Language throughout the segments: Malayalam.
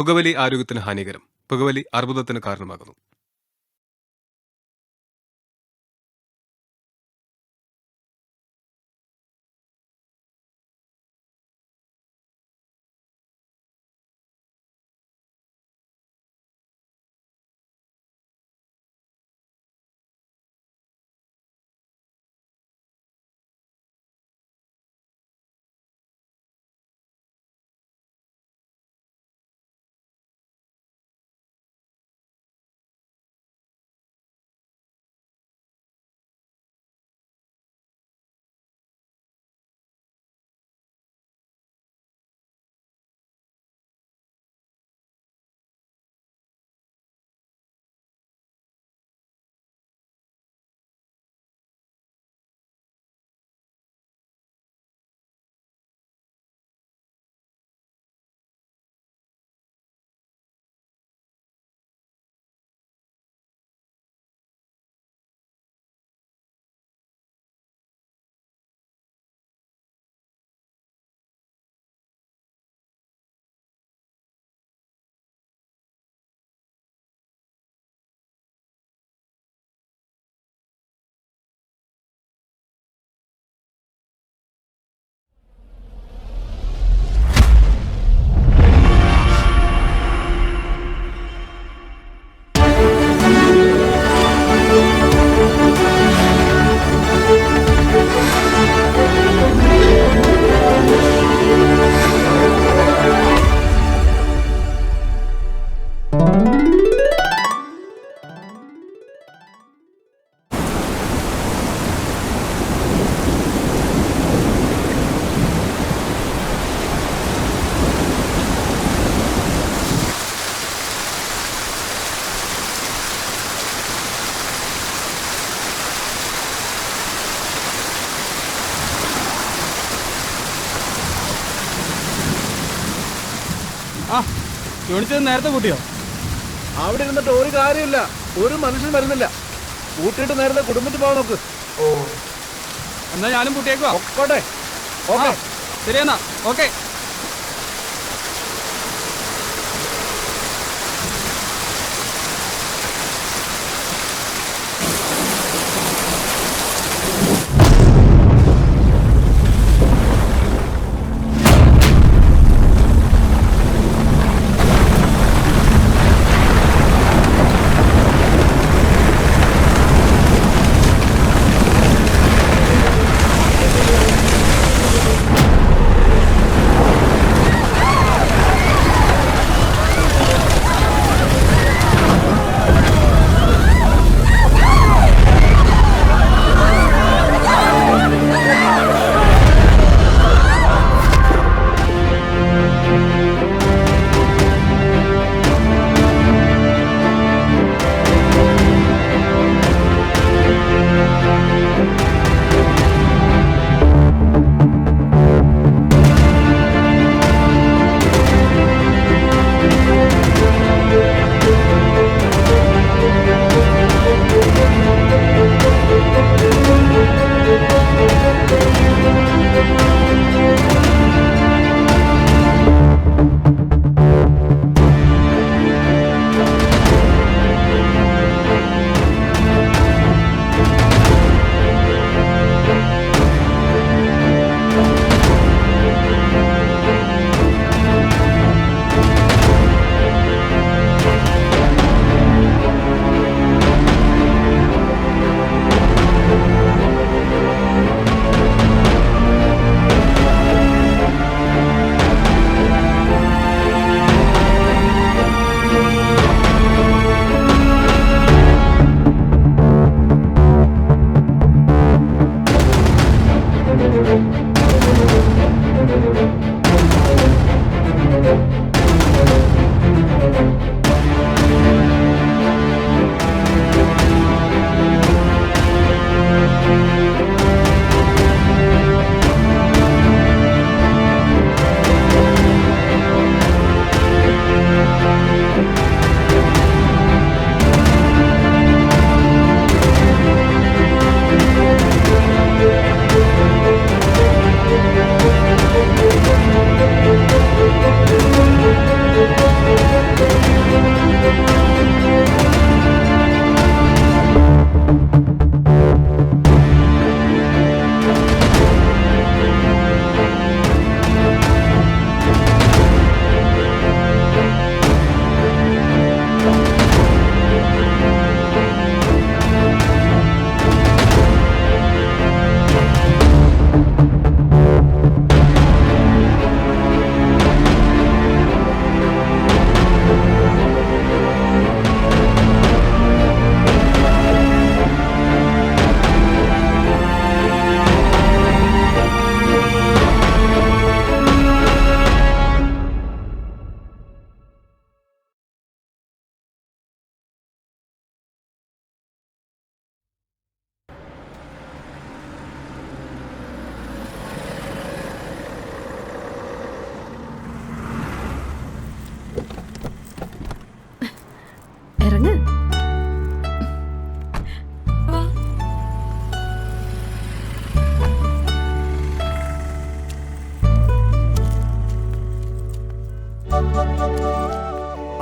പുകവലി ആരോഗ്യത്തിന് ഹാനികരം. പുകവലി അർബുദത്തിന് കാരണമാകുന്നു. യൂണിറ്റ് നേരത്തെ കൂട്ടിയോ? അവിടെ ഇരുന്നിട്ട് ഒരു കാര്യമില്ല, ഒരു മനുഷ്യൻ വരുന്നില്ല. കൂട്ടിയിട്ട് നേരത്തെ കുടുംബത്തിൽ പോകാൻ നോക്ക്. എന്നാ ഞാനും കൂട്ടിയേക്കുവാ. ഓക്കോട്ടെ, ഓക്കെ ശരിയെന്നാ, ഓക്കെ.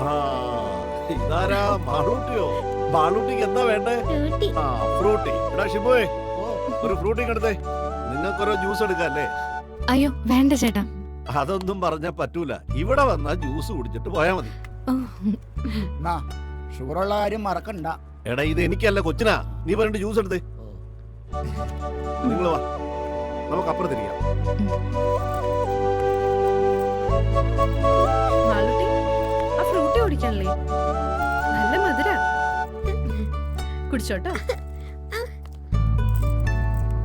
ആ, ഇതാരാ മാളൂട്ടിയോ? മാളൂട്ടിക്ക് എന്താ വേണ്ടേ? ആ, ഫ്രൂട്ടി. എടാ ഷിബുവേ, ഒരു ഫ്രൂട്ടി എടുത്തേ. നിങ്ങൾക്കൊരു ജ്യൂസ് എടുക്കല്ലേ? അയ്യോ വേണ്ട ചേട്ടാ. അതൊന്നും പറഞ്ഞാ പറ്റൂല. ഇവിടെ വന്നാ ജ്യൂസ് കുടിച്ചിട്ട് പോയാ മതി. ഷുഗറുള്ള കാര്യം മറക്കണ്ട. എടാ ഇത് എനിക്കല്ല കൊച്ചിനാ. നീ പറഞ്ഞിട്ട് ജ്യൂസ് എടുത്തേ. നിങ്ങൾ വാ, നമുക്ക് അപ്പുറത്തിരിക്കാം. മാളൂട്ടി, ആ ഫ്രൂട്ടി കുടിക്കാനല്ലേ? നല്ല മധുര. കുടിച്ചോട്ടോ.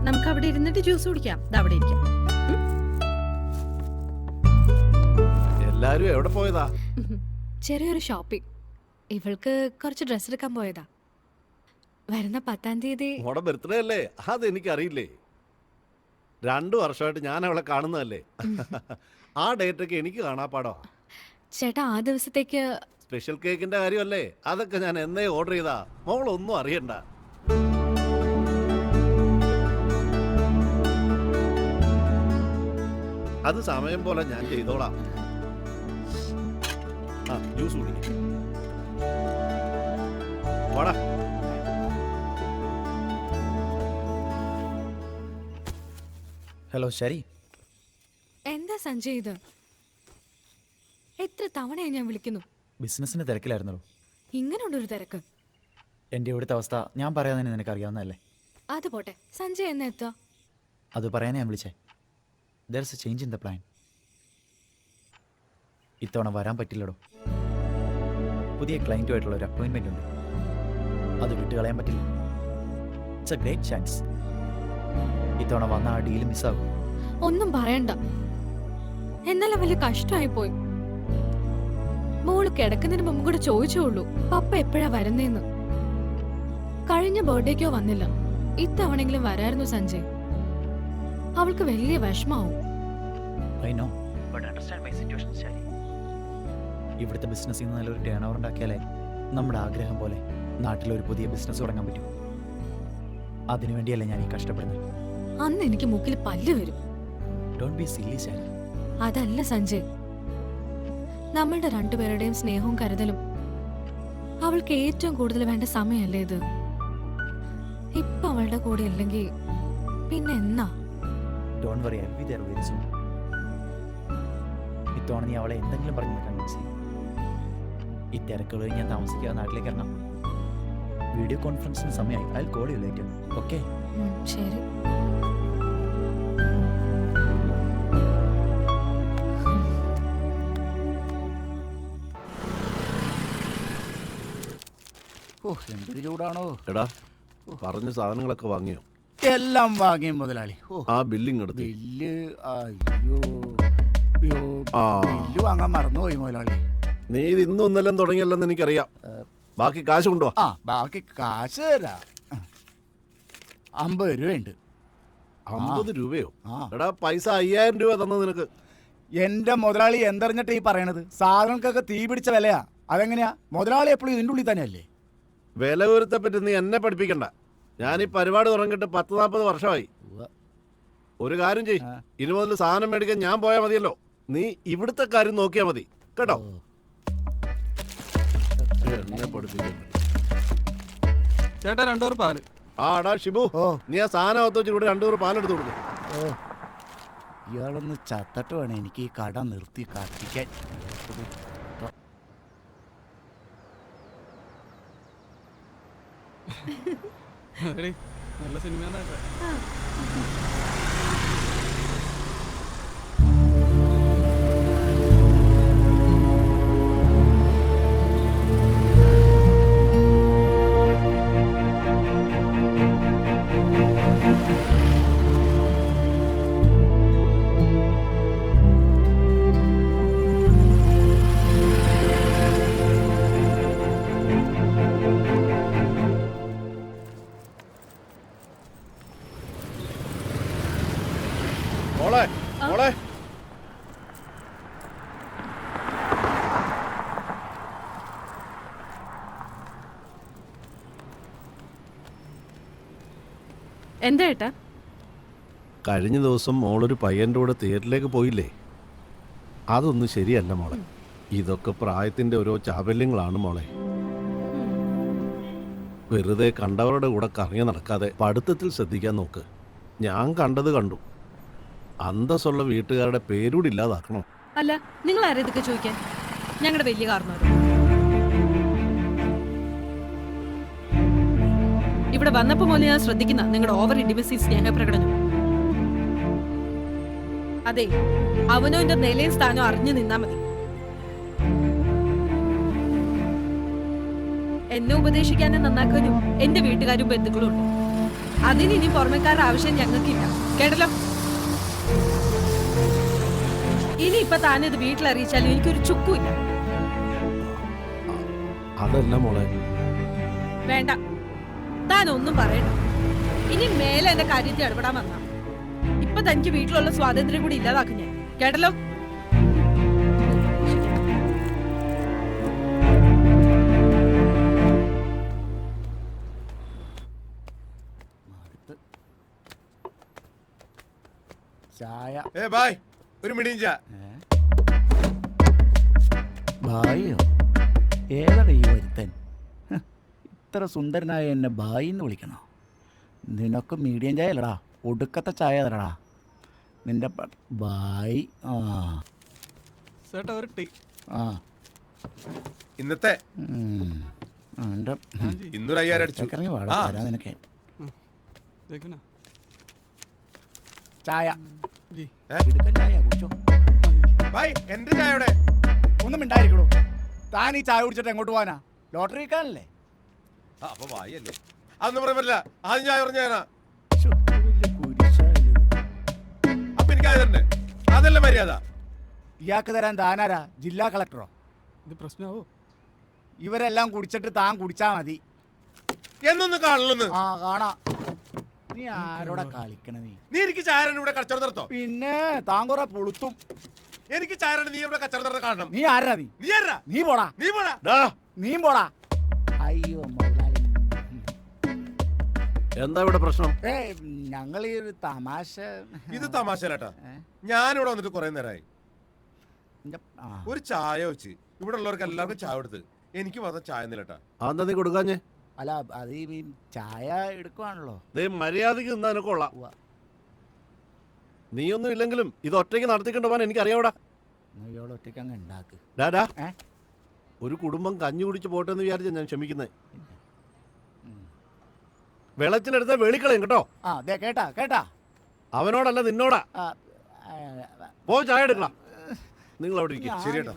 നമുക്ക് അവിടെ ഇരുന്നിട്ട് ജ്യൂസ് കുടിക്കാം. അവിടെ ഇരിക്കാം. എല്ലാരും എവിടെ പോയതാ? ചെറിയൊരു ഷോപ്പിംഗ്. ഇവൾക്ക് കുറച്ച് ഡ്രസ് എടുക്കാൻ പോയതാ. വരുന്ന 10-ാം തീയതി. മോടെ ബർത്ത്ഡേ അല്ലേ? അതെനിക്കറിയില്ലേ. 2 വർഷമായിട്ട് ഞാൻ അവളെ കാണുന്നതല്ലേ. ആ ഡേറ്റൊക്കെ എനിക്ക് കാണാപ്പാടോ. ചേട്ടാ ആ ദിവസത്തേക്ക് സ്പെഷ്യൽ കേക്കിന്റെ കാര്യമല്ലേ? അതൊക്കെ ഞാൻ എന്നേ ഓർഡർ ചെയ്താ. മോളൊന്നും അറിയണ്ട. അത് സമയം പോലെ ഞാൻ ചെയ്തോളാം. ആ ജ്യൂസ് കുടിക്കും. വാടാ. ഹലോ ശരി. എന്താ സഞ്ജയ് ഇത്? എത്ര തവണയായി ഞാൻ വിളിക്കുന്നു. ബിസിനസ്സിന് തിരക്കിലായിരുന്നല്ലോ. ഇങ്ങനെയുണ്ടൊരു തിരക്ക്. എൻ്റെ ഇവിടുത്തെ അവസ്ഥ ഞാൻ പറയാൻ തന്നെ നിനക്ക് അറിയാവുന്നതല്ലേ. അത് പോട്ടെ, സഞ്ജയ് എന്നാ എത്തുക? അത് പറയാനേ ഞാൻ വിളിച്ചേ. There is A change in the plan. ഇത്തവണ വരാൻ പറ്റില്ലടോ. പുതിയ ക്ലയൻറ്റുമായിട്ടുള്ള ഒരു അപ്പോയിൻമെൻ്റ് ഉണ്ട്. അത് വിട്ടുകളയാൻ പറ്റില്ല. It's A great chance. ഇത്തവണ വന്ന ആ ഡീൽ മിസ്സാകും. ഒന്നും പറയണ്ട. എന്നാലും വലിയ കഷ്ടമായി പോയി. മോള് കിടക്കുന്നതിന് മുമ്പ് കൂടെ ചോദിച്ചോളൂ പപ്പ എപ്പോഴാ വരുന്നേന്ന്. കഴിഞ്ഞ ബർത്ത്ഡേക്കോ വന്നില്ല. ഇത്തവണെങ്കിലും വരായിരുന്നു സഞ്ജയ്. അവൾക്ക് വലിയ വിഷമാവും. I know, but understand my situation ശരി. ഇവിടുത്തെ ബിസിനസ്സിൽ നിന്ന് നല്ലൊരു ടേൺ ഓവർ ഉണ്ടാക്കിയാലേ നമ്മുടെ ആഗ്രഹം പോലെ നാട്ടിലൊരു പുതിയ ബിസിനസ് തുടങ്ങാൻ പറ്റും. അതിനുവേണ്ടിയല്ലേ ഞാൻ ഈ കഷ്ടപ്പെടുന്നത്. അന്ന് എനിക്ക് മുക്കിൽ പല്ല് വരും. Don't be silly Shari. അതല്ല സഞ്ജയ്, നമ്മളുടെ രണ്ടുപേരുടെയും സ്നേഹവും കരുതലും അവൾക്ക് ഏറ്റവും കൂടുതൽ വേണ്ട സമയമല്ലേ ഇത്. ഇപ്പൊ അവളുടെ കൂടെ ഇല്ലെങ്കിൽ പിന്നെ എന്നാ? Don't worry, I will be there very soon. ഇത്തവണ നീ അവളെ എന്തെങ്കിലും പറഞ്ഞ് കൺവിൻസ് ചെയ്യും. ഈ തിരക്കുകൾ ഞാൻ താമസിക്കാതെ നാട്ടിലേക്ക് ഇറങ്ങാം. വീഡിയോ കോൺഫറൻസിന് സമയമായി. I will call you later. Okay? ശരി. ഓ എന്തൊരു ചൂടാണോ. എടാ പറഞ്ഞ സാധനങ്ങളൊക്കെ വാങ്ങിയോ? എല്ലാം വാങ്ങിയ മുതലാളി. ഓ ആ ബില്ലിങ് എടുത്ത്. ബില്ല് അയ്യോ ആ ബില്ല് വാങ്ങാൻ മറന്നുപോയി മുതലാളി. നീ ഇത് ഇന്നും ഇന്നെല്ലാം തുടങ്ങിയല്ലെന്ന് എനിക്കറിയാം. ബാക്കി കാശ് കൊണ്ടുവാ. ആ ബാക്കി കാശ് തരാ. 50 രൂപയുണ്ട്. 50 രൂപയോ? ആ എടാ പൈസ 5000 രൂപ തന്നത് നിനക്ക്. എന്റെ മുതലാളി എന്തറിഞ്ഞിട്ട് ഈ പറയണത്? സാധനങ്ങൾക്കൊക്കെ തീ പിടിച്ച വിലയാ. അതെങ്ങനെയാ? മുതലാളി എപ്പോഴും ഇതിൻ്റെ ഉള്ളിൽ തന്നെയല്ലേ. വില ഉയരത്തെ പറ്റി നീ എന്നെ പഠിപ്പിക്കണ്ട. ഞാൻ ഈ പരിപാടി തുടങ്ങിയിട്ട് 10-40 വർഷമായി. ഒരു കാര്യം ചെയ്, ഇനി മുതൽ സാധനം മേടിക്കാൻ ഞാൻ പോയാൽ മതിയല്ലോ. നീ ഇവിടുത്തെ കാര്യം നോക്കിയാൽ മതി കേട്ടോ. എന്നെ പഠിപ്പിക്കണ്ട. ചേട്ടാ 2 ഓർ പാല്. ആ എടാ ഷിബു, നീ ആ സാധനം അകത്ത് വെച്ചിട്ട് ഇവിടെ 2 പാലെടുത്ത് കൊടുക്കും. ഇയാളൊന്ന് ചത്തട്ട് വേണം എനിക്ക് ഈ കട നിർത്തി കത്തിക്കാൻ. നല്ല സിനിമ. മോളെ മോളെ എന്താ ഏട്ടാ? കഴിഞ്ഞ ദിവസം മോളൊരു പയ്യൻ്റെ കൂടെ തിയേറ്ററിലേക്ക് പോയില്ലേ? അതൊന്നും ശരിയല്ല മോളെ. ഇതൊക്കെ പ്രായത്തിന്റെ ഓരോ ചാബല്യങ്ങളാണ് മോളെ. വെറുതെ കണ്ടവരുടെ കൂടെ കറങ്ങി നടക്കാതെ പഠിത്തത്തിൽ ശ്രദ്ധിക്കാൻ നോക്ക്. ഞാൻ കണ്ടത് കണ്ടു. അന്തസ്സുള്ള വീട്ടുകാരുടെ പേരൂടി ഇല്ലാതാക്കണം. അല്ല, നിങ്ങൾ ആരാ ഇതൊക്കെ ചോദിക്കാൻ? ഞങ്ങളുടെ വലിയ കാരണവർ ഇവിടെ വന്നപ്പോ മുതൽ ഞാൻ ശ്രദ്ധിക്കുന്ന നിങ്ങളുടെ ഓവർ ഇന്റിമസി സ്നേഹപ്രകടനം. അതെ, അവനോ എന്റെ നിലയും സ്ഥാനവും അറിഞ്ഞു നിന്നാ മതി. എന്നെ ഉപദേശിക്കാനും നന്നാക്കാനും എന്റെ വീട്ടുകാരും ബന്ധുക്കളും ഉണ്ട്. അതിന് ഇനി പുറമേക്കാരുടെ ആവശ്യം ഞങ്ങൾക്കില്ല, കേട്ടല്ലോ. ഇനി ഇപ്പൊ താനിത് വീട്ടിലറിയിച്ചാലും എനിക്കൊരു ചുക്കുമില്ല. അതല്ല മോളെ. വേണ്ട, താൻ ഒന്നും പറയണ്ട. ഇനി മേലെ എന്റെ കാര്യത്തിൽ ഇടപെടാൻ വന്ന ഇപ്പൊ തനിക്ക് വീട്ടിലുള്ള സ്വാതന്ത്ര്യം കൂടി ഇല്ലാതാക്കും ഞാൻ, കേട്ടല്ലോ. ചായ ബായ്, ഒരു മിനിയും ചാ. ബായിയോ? ഏതാണ് ഈ വരുത്തൻ? ഇത്ര സുന്ദരനായ എന്നെ ബായി എന്ന് വിളിക്കണോ? നിനക്ക് മീഡിയം ചായ അല്ലടാ, ഒടുക്കത്തെ ചായ തരടാ നിന്റെ ബായി. ആ ചേട്ടാ ഒരു ടീ. ആ ഇന്നത്തെ എൻ്റെ ഇന്നൊരു 5000 അടിച്ചു. ഇറങ്ങി വാടാ, തരാം നിനക്ക് देखना ചായ. जी എടുക്കൻ ചായ കുടിച്ചോ. ബായ്, എന്റെ ചായയുടെ ഒന്നും മിണ്ടായിരിക്കണോ? താൻ ഈ ചായ കുടിച്ചിട്ട് എങ്ങോട്ട് പോകാനാ? ലോട്ടറി വിൽക്കാനല്ലേ? അപ്പൊ ബായ് അല്ലേ? അതൊന്നും പറയാൻ പറ്റില്ല. ആദ്യം ചായ പറഞ്ഞാ അപ്പൊ എനിക്ക് അത് തരണ്ടേ? അതല്ല മര്യാദ. ഇയാൾക്ക് തരാൻ താനാരാ? ജില്ലാ കളക്ടറോ? ഇത് പ്രശ്നമാവോ? ഇവരെല്ലാം കുടിച്ചിട്ട് താൻ കുടിച്ചാ മതി. എന്നൊന്ന് കാണുന്നു. ആ കാണാ. നീ ആരോടാ കളിക്കണ? നീ എനിക്ക് ചായരൻ ഇവിടെ കച്ചവടം നടത്തോ? പിന്നെ താൻ കുറെ പൊളുത്തും. എനിക്ക് ചായരൻ നീ ഇവിടെ കച്ചവടം നടത്താൻ കാണണം. നീ ആരാ? നീ നീ ആരാ? നീ പോടാ. നീ പോടാ. നീ പോടാ. അയ്യോ മുതലാളി. എന്താ ഇവിടെ പ്രശ്നം? ഞങ്ങൾ ഈ ഒരു തമാശ. ഇത് തമാശലാട്ടാ. ഞാനിവിടെ വന്നിട്ട് കുറെ നേരമായി. ആ. ഒരു ചായ വെച്ച് ഇവിടെ ഉള്ളവർക്ക് എല്ലാവർക്കും ചായ എടുത്ത് എനിക്ക് മാത്രം ചായ നിലട്ടാ. അതെന്താ നീ കൊടുക്കാഞ്ഞേ? അല്ല, അത് ഈ ചായ എടുക്കുവാണല്ലോ. മര്യാദക്ക് നിന്നാ കൊള്ളാം. നീയൊന്നും ഇല്ലെങ്കിലും ഇത് ഒറ്റയ്ക്ക് നടത്തിക്കൊണ്ട് പോകാൻ എനിക്കറിയാവൂടാ. ഇയാൾ ഒറ്റയ്ക്ക് അങ്ങ് ഉണ്ടാക്ക്. ഡാഡാ, ഒരു കുടുംബം കഞ്ഞി കുടിച്ച് പോട്ടെ എന്ന് വിചാരിച്ച ഞാൻ ക്ഷമിക്കുന്നത്. വെള്ളത്തിനെടുത്ത വെളിക്കളയും കേട്ടോ. ആ ദേ കേട്ടാ കേട്ടാ. അവനോടല്ല നിന്നോടാ. പോ ചായ എടുക്കണം. നിങ്ങൾ അവിടെ ഇരിക്കും. ശരിയേട്ടാ.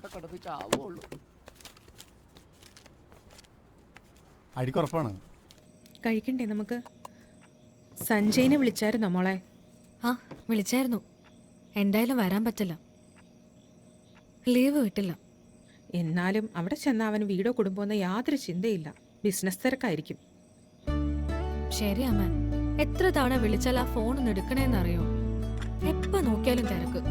അടിക്കുറപ്പാണ്. കഴിക്കണ്ടേ നമുക്ക്? സഞ്ജയിനെ വിളിച്ചായിരുന്നോ മോളെ? ആ വിളിച്ചായിരുന്നു. എന്തായാലും വരാൻ പറ്റില്ല, ലീവ് കിട്ടില്ല. എന്നാലും അവിടെ ചെന്ന അവന് വീടോ കുടുംബമോ യാതൊരു ചിന്തയില്ല. ബിസിനസ് തിരക്കായിരിക്കും. ശരി അമ്മ, എത്ര തവണ വിളിച്ചാൽ ആ ഫോണൊന്നും എടുക്കണേന്നറിയോ? എപ്പോ നോക്കിയാലും തിരക്ക്.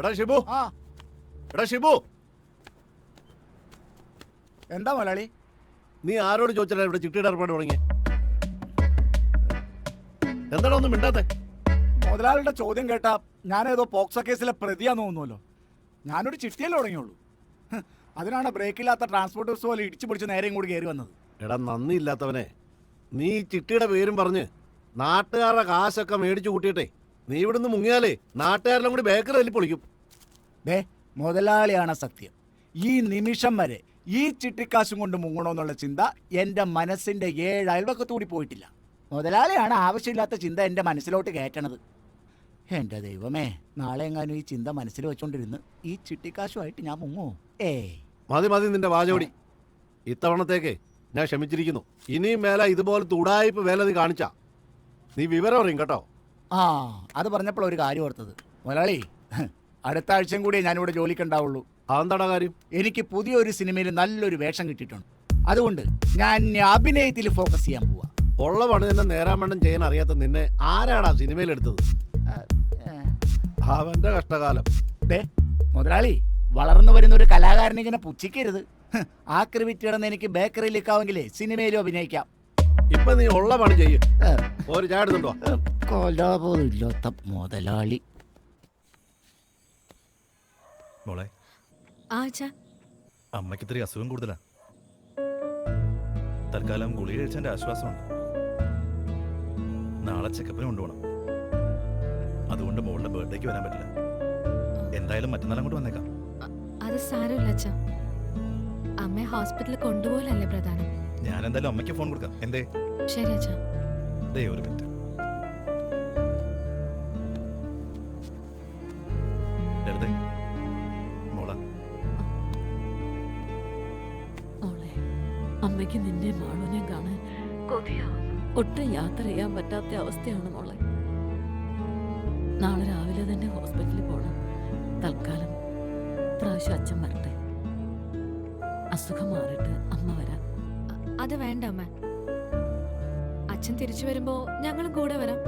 എടാ ഷിബു, ആ എടാ ഷിബു, എന്താ മുതലാളി? നീ ആരോട് ചോദിച്ചാ ഇവിടെ ചിട്ടിയുടെ ഏർപ്പാട് തുടങ്ങി? എന്താണോ ഒന്നും മിണ്ടാത്തെ? മുതലാളിയുടെ ചോദ്യം കേട്ടാ ഞാനേതോ പോക്സോ കേസിലെ പ്രതിയാന്ന് തോന്നുമല്ലോ. ഞാനൊരു ചിട്ടിയല്ലേ തുടങ്ങിയുള്ളൂ. അതിനാണ് ബ്രേക്കില്ലാത്ത ട്രാൻസ്പോർട്ട് ബസ് പോലെ ഇടിച്ചു പിടിച്ച് നേരെയും കൂടി കയറി വന്നത്. എടാ നന്ദി ഇല്ലാത്തവനെ, നീ ചിട്ടിയുടെ പേരും പറഞ്ഞ് നാട്ടുകാരുടെ കാശൊക്കെ മേടിച്ചു കൂട്ടിയിട്ടെ നീ ഇവിടുന്ന് മുങ്ങിയാലേ നാട്ടുകാരെല്ലാം കൂടി ബേക്കറി തല്ലി പൊളിക്കും. ദേ, മുതലാളിയാണ് സത്യം. ഈ നിമിഷം വരെ ഈ ചിട്ടിക്കാശും കൊണ്ട് മുങ്ങണമെന്നുള്ള ചിന്ത എൻ്റെ മനസ്സിൻ്റെ 7 അയൽവക്കത്തൂടി പോയിട്ടില്ല. മുതലാളിയാണ് ആവശ്യമില്ലാത്ത ചിന്ത എൻ്റെ മനസ്സിലോട്ട് കയറ്റണത്. എൻ്റെ ദൈവമേ, നാളെ എങ്ങാനും ഈ ചിന്ത മനസ്സിൽ വെച്ചോണ്ടിരുന്ന് ഈ ചിട്ടിക്കാശുമായിട്ട് ഞാൻ മുങ്ങോ? മതി മതി നിന്റെ വാചോടി. ഇത്തവണത്തേക്ക് ഞാൻ ക്ഷമിച്ചിരിക്കുന്നു. ഇനിയും മേലെ ഇതുപോലെ തുടായ്പ വേല നീ കാണിച്ചാ നീ വിവരം അറിയും കേട്ടോ. ആ, അത് പറഞ്ഞപ്പോൾ ഒരു കാര്യം ഓർത്തത്. മുതലാളി, അടുത്ത ആഴ്ചയും കൂടിയേ ഞാനിവിടെ ജോലിക്കുണ്ടാവുള്ളൂ. അതെന്താടാ കാര്യം? എനിക്ക് പുതിയൊരു സിനിമയിൽ നല്ലൊരു വേഷം കിട്ടിയിട്ടുണ്ട്. അതുകൊണ്ട് ഞാൻ അഭിനയത്തിൽ ഫോക്കസ് ചെയ്യാൻ പോവാ. ഉള്ള പണി തന്നെ നേരാമണ്ണം ചെയ്യാൻ അറിയാത്ത നിന്നെ ആരാടാ സിനിമയിലെടുത്തത്? അവന്റെ കഷ്ടകാലം. ദേ മുതലാളി, വളർന്നു വരുന്ന ഒരു കലാകാരനെ ഇങ്ങനെ പുച്ഛിക്കരുത്. ആക്രി വിറ്റ് കിടന്ന് എനിക്ക് ബേക്കറിയിൽ നിൽക്കാമെങ്കിലേ സിനിമയിലും അഭിനയിക്കാം. ഇപ്പൊ നീ ഉള്ള പണി ചെയ്യും. ഒരു ചായ എടുത്തുണ്ടോ? കൊലാപോലില്ലാത്ത മുതലാളി. മോളെ, ആ അച്ഛാ. അമ്മയ്ക്ക് ഇത്തിരി അസുഖം കൂടുതലാ. തൽക്കാലം ഗുളിക കഴിച്ചതിന്റെ ആശ്വാസമുണ്ട്. നാളെ ചെക്കപ്പിന് കൊണ്ടുപോകണം. അതുകൊണ്ട് മോളുടെ ബർത്ത്ഡേക്ക് വരാൻ പറ്റില്ല. എന്തായാലും മറ്റന്നാൾ അങ്ങോട്ട് വന്നേക്കാം. അത് സാരമില്ല അച്ഛാ. അമ്മയെ ഹോസ്പിറ്റലിൽ കൊണ്ടുപോകലല്ലേ പ്രധാനം. ഞാൻ എന്തായാലും അമ്മയ്ക്ക് ഫോൺ കൊടുക്കാം. എന്തേ? ശരി അച്ഛാ. ദേ ഒരു മിനിറ്റ്. എടുത്തേ മോളാ. മോളെ, അമ്മയ്ക്ക് നിന്നെ മാളുവിനെ കാണാൻ കൊതിയാവുന്നു. ഒട്ടും യാത്ര ചെയ്യാൻ പറ്റാത്ത അവസ്ഥയാണ് മോളെ. നാളെ രാവിലെ തന്നെ ഹോസ്പിറ്റലിൽ പോകണം. തൽക്കാലം പ്രാവശ്യം അച്ഛൻ വരട്ടെ. അസുഖം മാറിയിട്ട് അമ്മ വരാം. അത് വേണ്ട അമ്മ. അച്ഛൻ തിരിച്ചു വരുമ്പോ ഞങ്ങളും കൂടെ വരാം.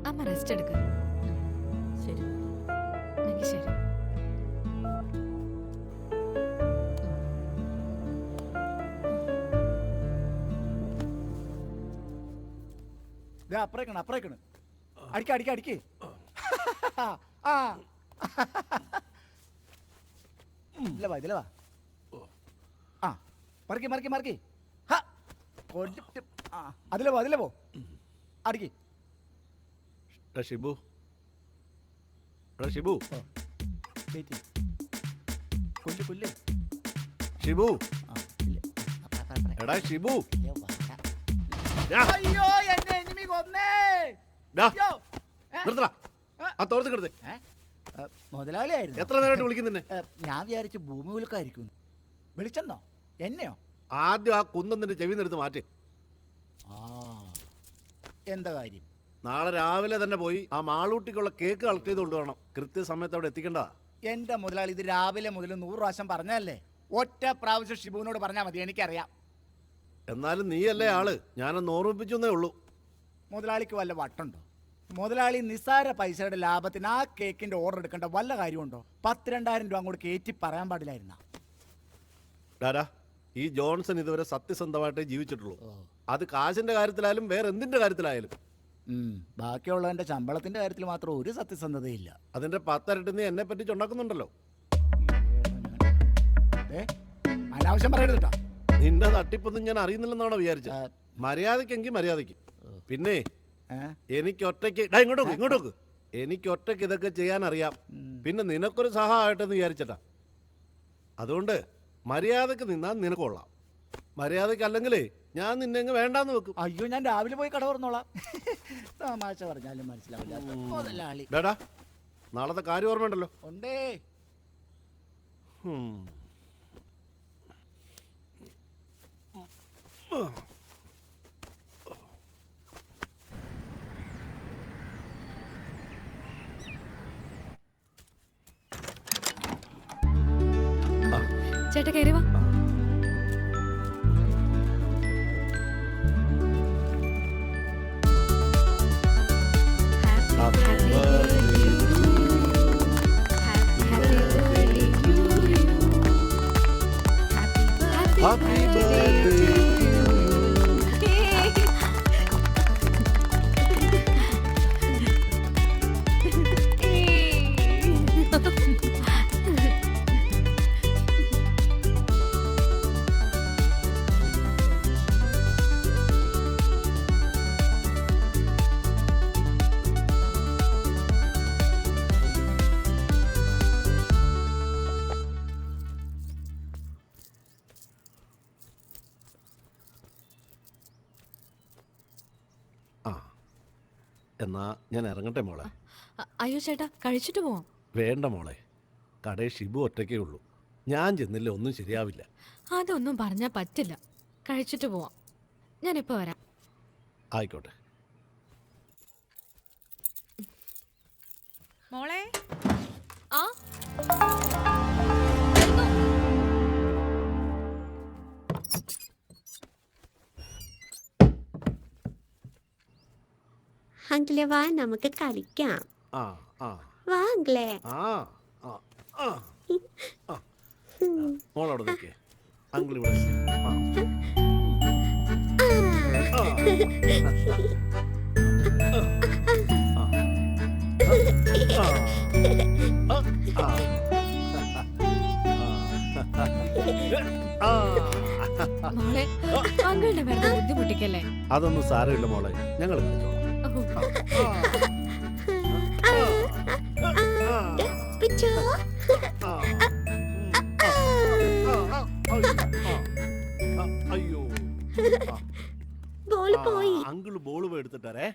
അമ്മ റെസ്റ്റ് എടുക്ക. ശരി. ശരി. അപ്പറേക്കണ് അപ്പറേക്കണ്. അടിക്ക അടിക്ക അടിക്ക്. ആ ഇതിലെ വാ ഇതിലെ വാ. ആ മറക്കി മറക്കി മറക്കി. അതിലെ പോ അതിലെ പോ. അടിക്ക്. ഷിബു, ഷിബു, കൊല്ല് കൊല്ല്. ഷിബു, എടാ ഷിബു. അയ്യോ എന്നെ എനിമി കൊന്നേ. നിർത്തടാ, ആ തോർത്ത് കിടത്തേ. മുതലാളിയായിരുന്നു. എത്ര നേരമായിട്ട് വിളിക്കുന്നെ? ഞാൻ വിചാരിച്ചു ഭൂമി വിളിക്കായിരിക്കും. വിളിച്ചെന്നോ? എന്നെയോ? ആദ്യം ആ കുന്നത്തിന്റെ ചെവി നിർത്ത് മാറ്റി. എന്താ കാര്യം? നാളെ രാവിലെ തന്നെ പോയി ആ മാളൂട്ടിക്കുള്ള കേക്ക് കളക്ട് ചെയ്ത് കൊണ്ടുപോകണം. കൃത്യസമയത്ത് അവിടെ എത്തിക്കണ്ട. എന്റെ മുതലാളി ഇത് രാവിലെ മുതൽ 100 പ്രാവശ്യം പറഞ്ഞല്ലേ. ഒറ്റ പ്രാവശ്യം ഷിബുവിനോട് പറഞ്ഞാൽ മതി. എനിക്കറിയാം. എന്നാലും നീയല്ലേ ആള്, ഞാനൊന്ന് ഓർമ്മിപ്പിച്ചെന്നേ ഉള്ളൂ. മുതലാളിക്ക് വല്ല വട്ടുണ്ടോ? മുതലാളി നിസ്സാര പൈസയുടെ ലാഭത്തിന് ആ കേക്കിന്റെ ഓർഡർ എടുക്കേണ്ട വല്ല കാര്യമുണ്ടോ? 10,000-2,000 രൂപ അങ്ങോട്ട് കയറ്റി പറയാൻ പാടില്ലായിരുന്ന. ഡാരാ, ഈ ജോൺസൺ ഇതുവരെ സത്യസന്ധമായിട്ടേ ജീവിച്ചിട്ടുള്ളൂ. അത് കാശിന്റെ കാര്യത്തിലായാലും വേറെ എന്തിന്റെ കാര്യത്തിലായാലും. ബാക്കിയുള്ളവന്റെ ശമ്പളത്തിന്റെ കാര്യത്തിൽ മാത്രം ഒരു സത്യസന്ധതയില്ല. അതിന്റെ 10 ഇരട്ടി നീ എന്നെ പറ്റി ചുണ്ടാക്കുന്നുണ്ടല്ലോ. അനാവശ്യം പറയരുത്. നിന്റെ തട്ടിപ്പൊന്നും ഞാൻ അറിയുന്നില്ലെന്നാണോ വിചാരിച്ചത്? മര്യാദക്കെങ്കിൽ മര്യാദക്ക്. പിന്നെ എനിക്ക് ഒറ്റയ്ക്ക് ഇങ്ങോട്ടോക്ക് എനിക്ക് ഒറ്റയ്ക്ക് ഇതൊക്കെ ചെയ്യാൻ അറിയാം. പിന്നെ നിനക്കൊരു സഹായമായിട്ടെന്ന് വിചാരിച്ചട്ടാ. അതുകൊണ്ട് മര്യാദക്ക് നിന്നാൽ നിനക്ക് കൊള്ളാം. മര്യാദക്ക് അല്ലെങ്കിലേ ഞാൻ നിന്നെ അങ്ങ് വേണ്ടാന്ന് വെക്കും. അയ്യോ, ഞാൻ രാവിലെ പോയി കട തുറന്നോളാം. തമാശ പറഞ്ഞാലും മനസ്സിലാവില്ല മുതലാളി. ഡാടാ, നാളത്തെ കാര്യം ഓർമ്മയുണ്ടല്ലോ. ഉണ്ടേ. ചേട്ടാ കയറി വാ. Happy birthday. എന്നാ ഞാൻ ഇറങ്ങട്ടെ മോളെ. അയ്യോ ചേട്ടാ, കഴിച്ചിട്ട് പോവാം. വേണ്ട മോളെ, കടയിൽ ഷിബു ഒറ്റയ്ക്കേ ഉള്ളൂ. ഞാൻ ചെന്നില്ല ഒന്നും ശരിയാവില്ല. അതൊന്നും പറഞ്ഞാൽ പറ്റില്ല. കഴിച്ചിട്ട് പോവാം. ഞാനിപ്പോ വരാം. ആയിക്കോട്ടെ മോളെ. ആ അങ്കിളെ വാ, നമുക്ക് കളിക്കാം. വാ അങ്കിളെ. മോളവിടെ നിൽക്കേ. അങ്കിൾ ഇവിടെ മോളെ അങ്കിളിനെ വെറുതെ ബുദ്ധിമുട്ടിക്കല്ലേ. അതൊന്നും സാരമില്ല മോളെ, ഞങ്ങൾ പിച്ചോ. അയ്യോ, ബോൾ പോയി. അങ്കിള് ബോള് പോയി എടുത്തിട്ടേ.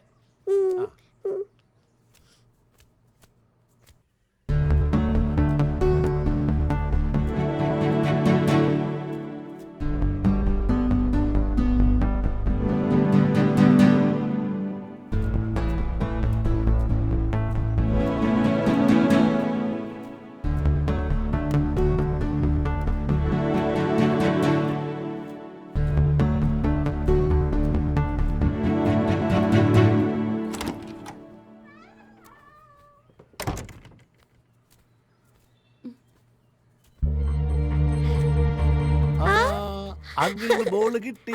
അങ്കിളിന് ബോള് കിട്ടി.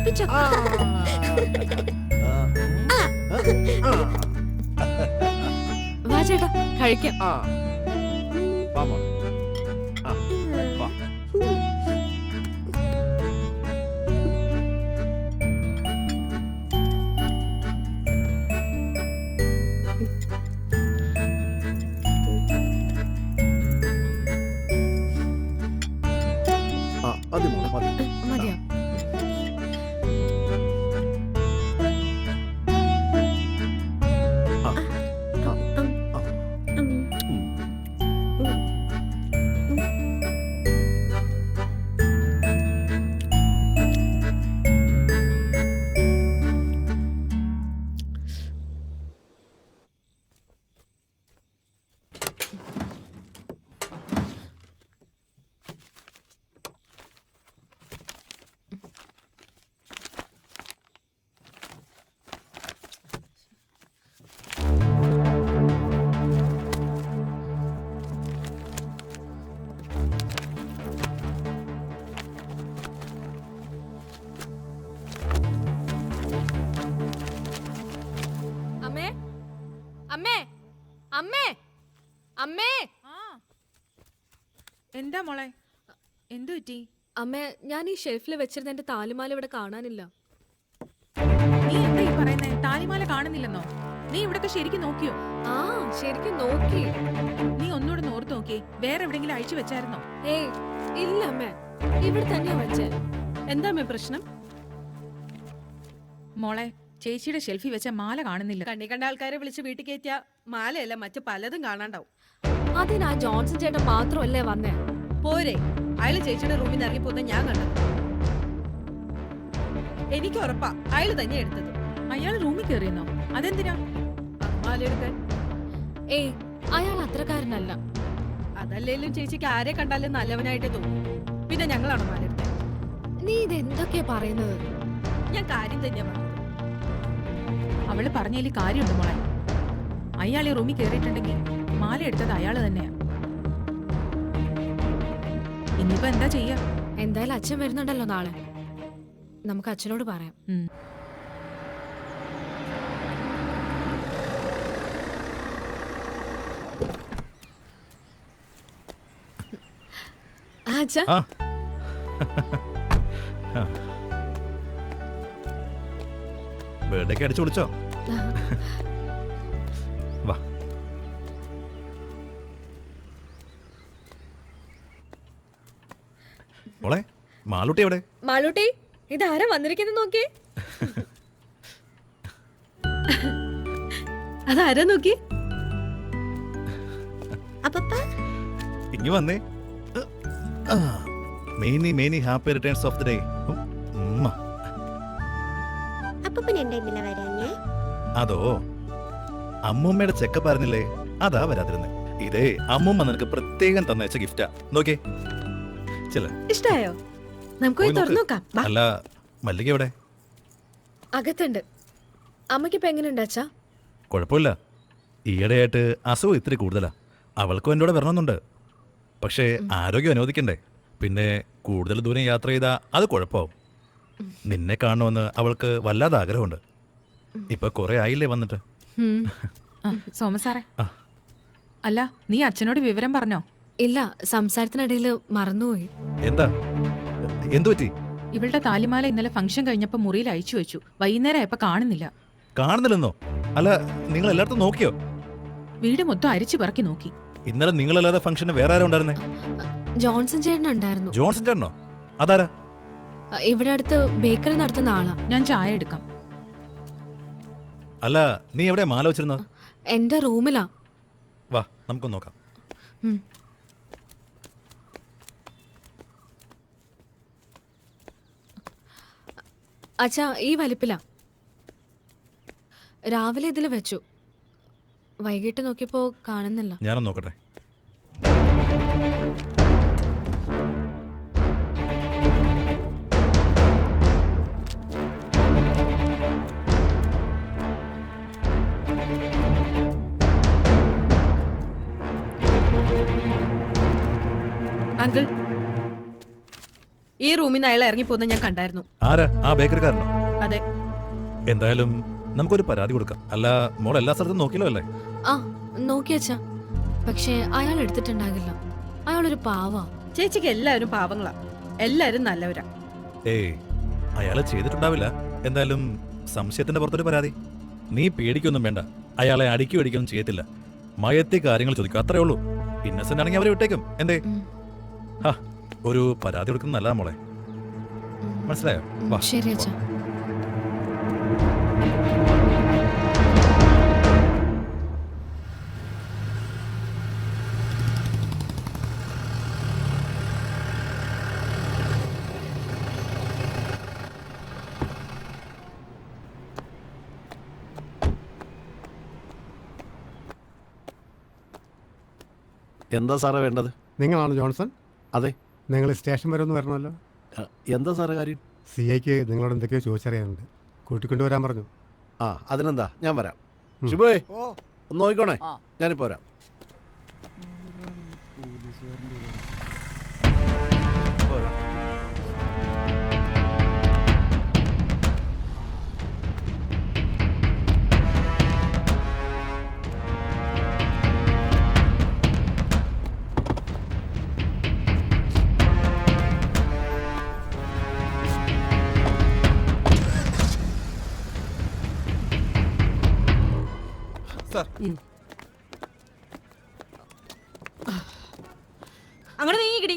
പിച്ചോ. വാ ചേട്ടാ കഴിക്കാം. മതി മോളെ, മതി. മതിയോ? അമ്മേ അമ്മേ അമ്മേ അമ്മേ. എന്താ മോളെ, എന്തു പറ്റി? അമ്മേ, ഞാൻ ഈ ഷെൽഫിൽ വെച്ചിരുന്ന എന്റെ താലിമാല ഇവിടെ കാണാനില്ല. നീ എന്താ ഈ പറയുന്നേ? താലിമാല കാണുന്നില്ലെന്നോ? നീ ഇവിടൊക്കെ ശരിക്കും നോക്കിയോ? ആ ശരിക്കും നോക്കി. നീ ഒന്നുകൂടെ നോർത്ത് നോക്കി, വേറെ എവിടെങ്കിലും അഴിച്ചു വെച്ചായിരുന്നോ? ഏയ് ഇല്ല അമ്മേ, ഇവിടെ തന്നെയാ വെച്ചേ. എന്താ അമ്മേ പ്രശ്നം? മോളെ, ചേച്ചിയുടെ ഷെൽഫിൽ വെച്ച മാല കാണുന്നില്ല. കണ്ണി കണ്ട ആൾക്കാരെ വിളിച്ച് വീട്ടിൽ കയറ്റിയ മാലയല്ല മറ്റു പലതും കാണാണ്ടാവും. അതിനാ ജോൺസൺ ചേട്ടൻ മാത്രമല്ലേ വന്നേ? പോരെ, അയാള് ചേച്ചിയുടെ റൂമിൽ നിന്ന് ഇറങ്ങിപ്പോന്ന ഞാൻ കണ്ടത്. എനിക്ക് ഉറപ്പാ അയാള് തന്നെ എടുത്തത്. അയാൾ റൂമിൽ കയറിയെന്നോ? അതെന്തിനാ? മാല എടുക്കാൻ. ഏയ് അയാൾ അത്രക്കാരനല്ല. അതല്ലേലും ചേച്ചിക്ക് ആരെ കണ്ടാലും നല്ലവനായിട്ടേ തോന്നും. പിന്നെ ഞങ്ങളാണോ മാല എടുത്തത്? നീ ഇത് എന്തൊക്കെയാ പറയുന്നത്? ഞാൻ കാര്യം തന്നെയാ പറഞ്ഞത്. അവള് പറഞ്ഞതിൽ കാര്യമുണ്ട് മോളെ. അയാൾ ഈ റൂമിൽ കയറിയിട്ടുണ്ടെങ്കിൽ മാല എടുത്തത് അയാള് തന്നെയാ. ഇനിയിപ്പോ എന്താ ചെയ്യാ? എന്തായാലും അച്ഛൻ വരുന്നുണ്ടല്ലോ നാളെ, നമുക്ക് അച്ഛനോട് പറയാം. അച്ഛാ ബർത്ത്ഡേക്ക് അടിച്ചു വിളിച്ചോ? വാ. മോളെ, മാളൂട്ടി എവിടെ? മാളൂട്ടി, ഇതാരാ വന്നിരിക്കുന്നത് നോക്കിയേ. അതാരാ നോക്കി? ഇനി വന്നേ. Many many happy returns of the day. അതോ അമ്മൂമ്മയുടെ ചെക്കപ്പ് അറിഞ്ഞില്ലേ? അതാ വരാതിരുന്നേ. ഇതേ അമ്മൂമ്മ നിനക്ക് പ്രത്യേകം തന്നയച്ച ഗിഫ്റ്റാ. നോക്കേ. ഇഷ്ടായോ? നമുക്ക് പോയി തുറന്നു നോക്കാം. അല്ല, മല്ലിക എവിടെ? അകത്തുണ്ട്. അമ്മയ്ക്ക് ഇപ്പൊ എങ്ങനെയുണ്ട് അച്ഛാ? കുഴപ്പമില്ല. ഈയിടെയായിട്ട് അസുഖം ഇത്തിരി കൂടുതലാ. അവൾക്കും എൻ്റെ കൂടെ വരണമെന്നുണ്ട്. പക്ഷേ ആരോഗ്യം അനുവദിക്കണ്ടേ. പിന്നെ കൂടുതൽ ദൂരം യാത്ര ചെയ്താൽ അത് കുഴപ്പമാവും. നിന്നെ കാണണമെന്ന് അവൾക്ക് വല്ലാതെ ആഗ്രഹമുണ്ട്. ഇപ്പൊ കുറെ ആയില്ലേ വന്നിട്ട്. സോമസാറേ, ആ. അല്ല നീ അച്ഛനോട് വിവരം പറഞ്ഞോ? ഇല്ല, സംസാരത്തിനിടയിൽ മറന്നുപോയി. എന്താ, എന്തു പറ്റി? ഇവളുടെ താലിമാല ഇന്നലെ ഫംഗ്ഷൻ കഴിഞ്ഞപ്പോ മുറിയിൽ അയച്ചു വെച്ചു. വൈകുന്നേരം ആയപ്പോ കാണുന്നില്ല. കാണുന്നില്ലെന്നോ? അല്ല, നിങ്ങൾ എല്ലായിടത്തും നോക്കിയോ? വീട് മൊത്തം അരിച്ചു പറക്കി നോക്കി. ഇന്നലെ നിങ്ങളല്ലാതെ ഫംഗ്ഷന് വേറെ ആരും ഉണ്ടായിരുന്നേ? ജോൺസൺ ചേട്ടൻ ഉണ്ടായിരുന്നു. ജോൺസൺ ചേട്ടനോ? അതാരാ? ഇവിടെ അടുത്ത് ബേക്കറി നടത്തുന്ന ആളാ. ഞാൻ ചായ എടുക്കാം. അല്ല, നീ എവിടെയാ മാല വെച്ചിരുന്നത്? എന്റെ റൂമിലാ. വാ, നമുക്കൊന്ന് നോക്കാം. ഉം. അച്ഛാ, ഈ വലിപ്പിലാ. രാവിലെ ഇതിൽ വെച്ചു. വൈകിട്ട് നോക്കിയപ്പോ കാണുന്നില്ല. ഞാനൊന്ന് നോക്കട്ടെ. അങ്കിൾ, ഈ റൂമിൽ നിന്ന് അയാൾ ഇറങ്ങിപ്പോകുന്ന ഞാൻ കണ്ടായിരുന്നു. ആരാ? ആ ബേക്കറിക്കാരനോ? അതെ. എന്തായാലും നമുക്കൊരു പരാതി കൊടുക്കാം. അല്ല, മോൾ എല്ലാ സ്ഥലത്തും നോക്കിയല്ലോ അല്ലേ? ആ, നോക്കിയച്ചാ. പക്ഷേ അയാൾ എടുത്തിട്ടുണ്ടാകില്ല. അയാളൊരു പാവാ. ചേച്ചിക്ക് എല്ലാവരും പാവങ്ങളാ, എല്ലാവരും നല്ലവരാ. ഏയ്, അയാളെ ചെയ്തിട്ടുണ്ടാവില്ല. എന്തായാലും സംശയത്തിന്റെ പുറത്തൊരു പരാതി. നീ പേടിക്കൊന്നും വേണ്ട. അയാളെ അടിക്കും അടിക്കൊന്നും ചെയ്യത്തില്ല. മയത്തി കാര്യങ്ങൾ ചോദിക്കും, അത്രേ ഉള്ളൂ. ഇന്നസെന്റ് ആണെങ്കിൽ അവരെ വിട്ടേക്കും. എന്തേ? ഹാ, ഒരു പരാതി കൊടുക്കുന്നത് നല്ലതാ മോളെ. മനസ്സിലായോ? വാ. ശരി അച്ഛാ. എന്താ സാറേ വേണ്ടത്? നിങ്ങളാണ് ജോൺസൺ? അതെ. നിങ്ങൾ സ്റ്റേഷൻ വരെ ഒന്ന് വരണമല്ലോ. എന്താ സാറേ കാര്യം? സി ഐക്ക് നിങ്ങളോട് എന്തൊക്കെയോ ചോദിച്ചറിയാനുണ്ട്. കൂട്ടിക്കൊണ്ടുവരാൻ പറഞ്ഞു. ആ, അതിനെന്താ, ഞാൻ വരാം. ഷിബുവേ, ഒന്ന് നോക്കിക്കോണേ, ഞാനിപ്പോ വരാം. അങ്ങനെ നീങ്ങിക്കിടി.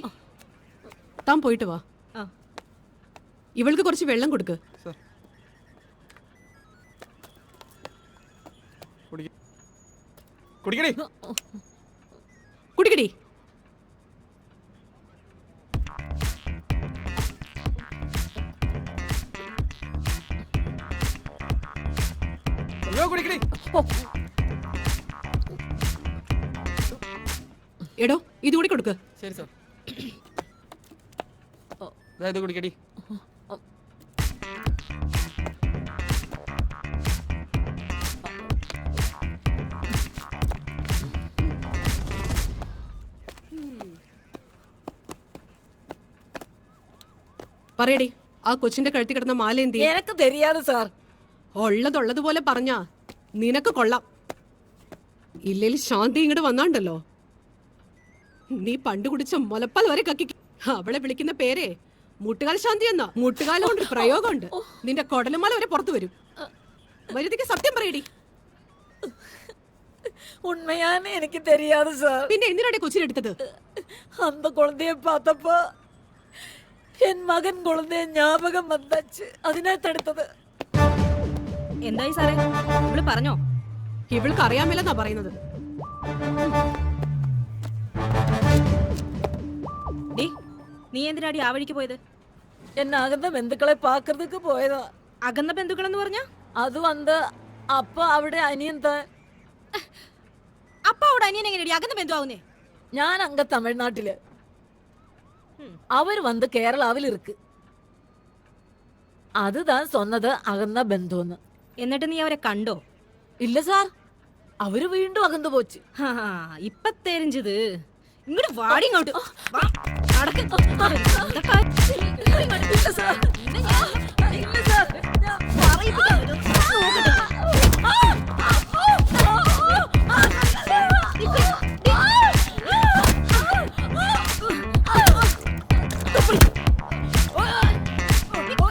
താൻ പോയിട്ട് വാ. ഇവൾക്ക് കുറച്ച് വെള്ളം കൊടുക്ക്. കുടിക്കടി. കുടിക്കടി. കുടിക്കടി. എടോ, ഇത് കൂടി കൊടുക്ക്. ശരി സാർ. ഇത് കുടിക്കടി. പറയടി, ആ കൊച്ചിന്റെ കഴുത്തി കിടന്ന മാല എന്തി? എനക്ക് தெரியாது സാർ. ഉള്ളതുപോലെ പറഞ്ഞാ നിനക്ക് കൊള്ളാം. ഇല്ലേലും ശാന്തി ഇങ്ങോട്ട് വന്നാണ്ടല്ലോ, നീ പണ്ട് കുടിച്ച മുലപ്പാൽ വരെ കക്കി. അവളെ വിളിക്കുന്ന പേരെ മുട്ടുകാൽ ശാന്തി എന്നാ. മുട്ടുകാലം കൊണ്ട് പ്രയോഗമുണ്ട്. നിന്റെ കൊടലുമാല വരെ പുറത്തു വരും. വരുതിക്ക് സത്യം പറയടി. ഉണ്മയാന്ന് എനിക്ക് தெரியாது സാർ. പിന്നെ എന്തിനാണ് കൊച്ചിനെടുത്തത്? அந்த குழந்தைய பார்த்தப்ப என் மகன் குழந்தைய ஞாபகம் வந்தாச்சு, അതിനാ തടുത്തത്. എന്തായി സാറേ, ഇവള് പറഞ്ഞോ? ഇവൾക്ക് അറിയാമല്ലെന്നാ പറയുന്നത്. നീ എന്തിനാടി ആ വഴിക്ക് പോയത്? എന്നെ അകന്ന ബന്ധുക്കളെ പാക്കുന്നതുക്ക് പോയതാ. അകന്ന ബന്ധുക്കളെന്ന് പറഞ്ഞ അത് വന്ന് അപ്പ അവിടെ അനിയൻ അപ്പ അവിടെ അനിയൻ എങ്ങനെയാടി അകന്ന ബന്ധുവാകുന്നേ? ഞാൻ അങ്ക തമിഴ്നാട്ടില്, അവർ വന്ന് കേരളാവിൽ ഇருக்கு. അതുതാൻ சொன்னது അകന്ന ബന്ധുന്ന്. എന്നിട്ട് നീ അവരെ കണ്ടോ? ഇല്ല സാർ, അവര് വീണ്ടും അകന്നു പോച്ച് ഇപ്പൊ തെരഞ്ഞത് ഇങ്ങോട്ട് വാടി ഇങ്ങോട്ട് വാ, നടക്ക്. എന്താ കാര്യം? ഇല്ല സാർ. ഇല്ല സാർ. ഞാൻ പറയിപ്പിക്കാം. നോക്കട്ടെ.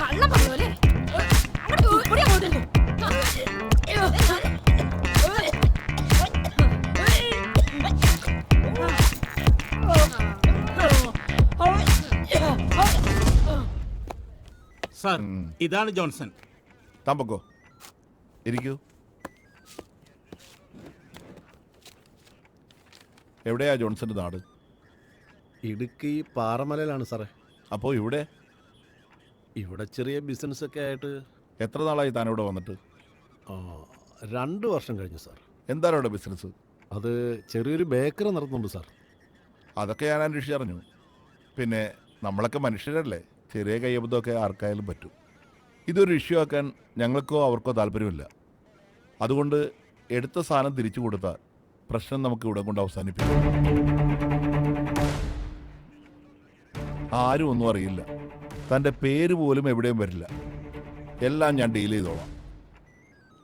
കള്ളം പറഞ്ഞോലെ സാർ, ഇതാണ് ജോൺസൺ. താമ്പക്കോ ഇരിക്കൂ. എവിടെയാ ജോൺസന്റെ നാട്? ഇടുക്കി പാറമലയിലാണ് സാറേ. അപ്പോൾ ഇവിടെ ഇവിടെ ചെറിയ ബിസിനസ്സൊക്കെ ആയിട്ട്. എത്ര നാളായി താനിവിടെ വന്നിട്ട്? 2 വർഷം കഴിഞ്ഞു സാർ. എന്താണ് ഇവിടെ ബിസിനസ്? അത് ചെറിയൊരു ബേക്കറി നടത്തുന്നുണ്ട് സാർ. അതൊക്കെ ഞാൻ അന്വേഷിച്ചറിഞ്ഞു. പിന്നെ നമ്മളൊക്കെ മനുഷ്യരല്ലേ, ചെറിയ കയ്യബദ്ധമൊക്കെ ആർക്കായാലും പറ്റും. ഇതൊരു ഇഷ്യൂ ആക്കാൻ ഞങ്ങൾക്കോ അവർക്കോ താല്പര്യമില്ല. അതുകൊണ്ട് എടുത്ത സാധനം തിരിച്ചു കൊടുത്താൽ പ്രശ്നം നമുക്ക് ഇവിടെ കൊണ്ട് അവസാനിപ്പിക്കും. ആരും ഒന്നും അറിയില്ല, തൻ്റെ പേര് പോലും എവിടെയും വരില്ല. എല്ലാം ഞാൻ ഡീൽ ചെയ്തോളാം.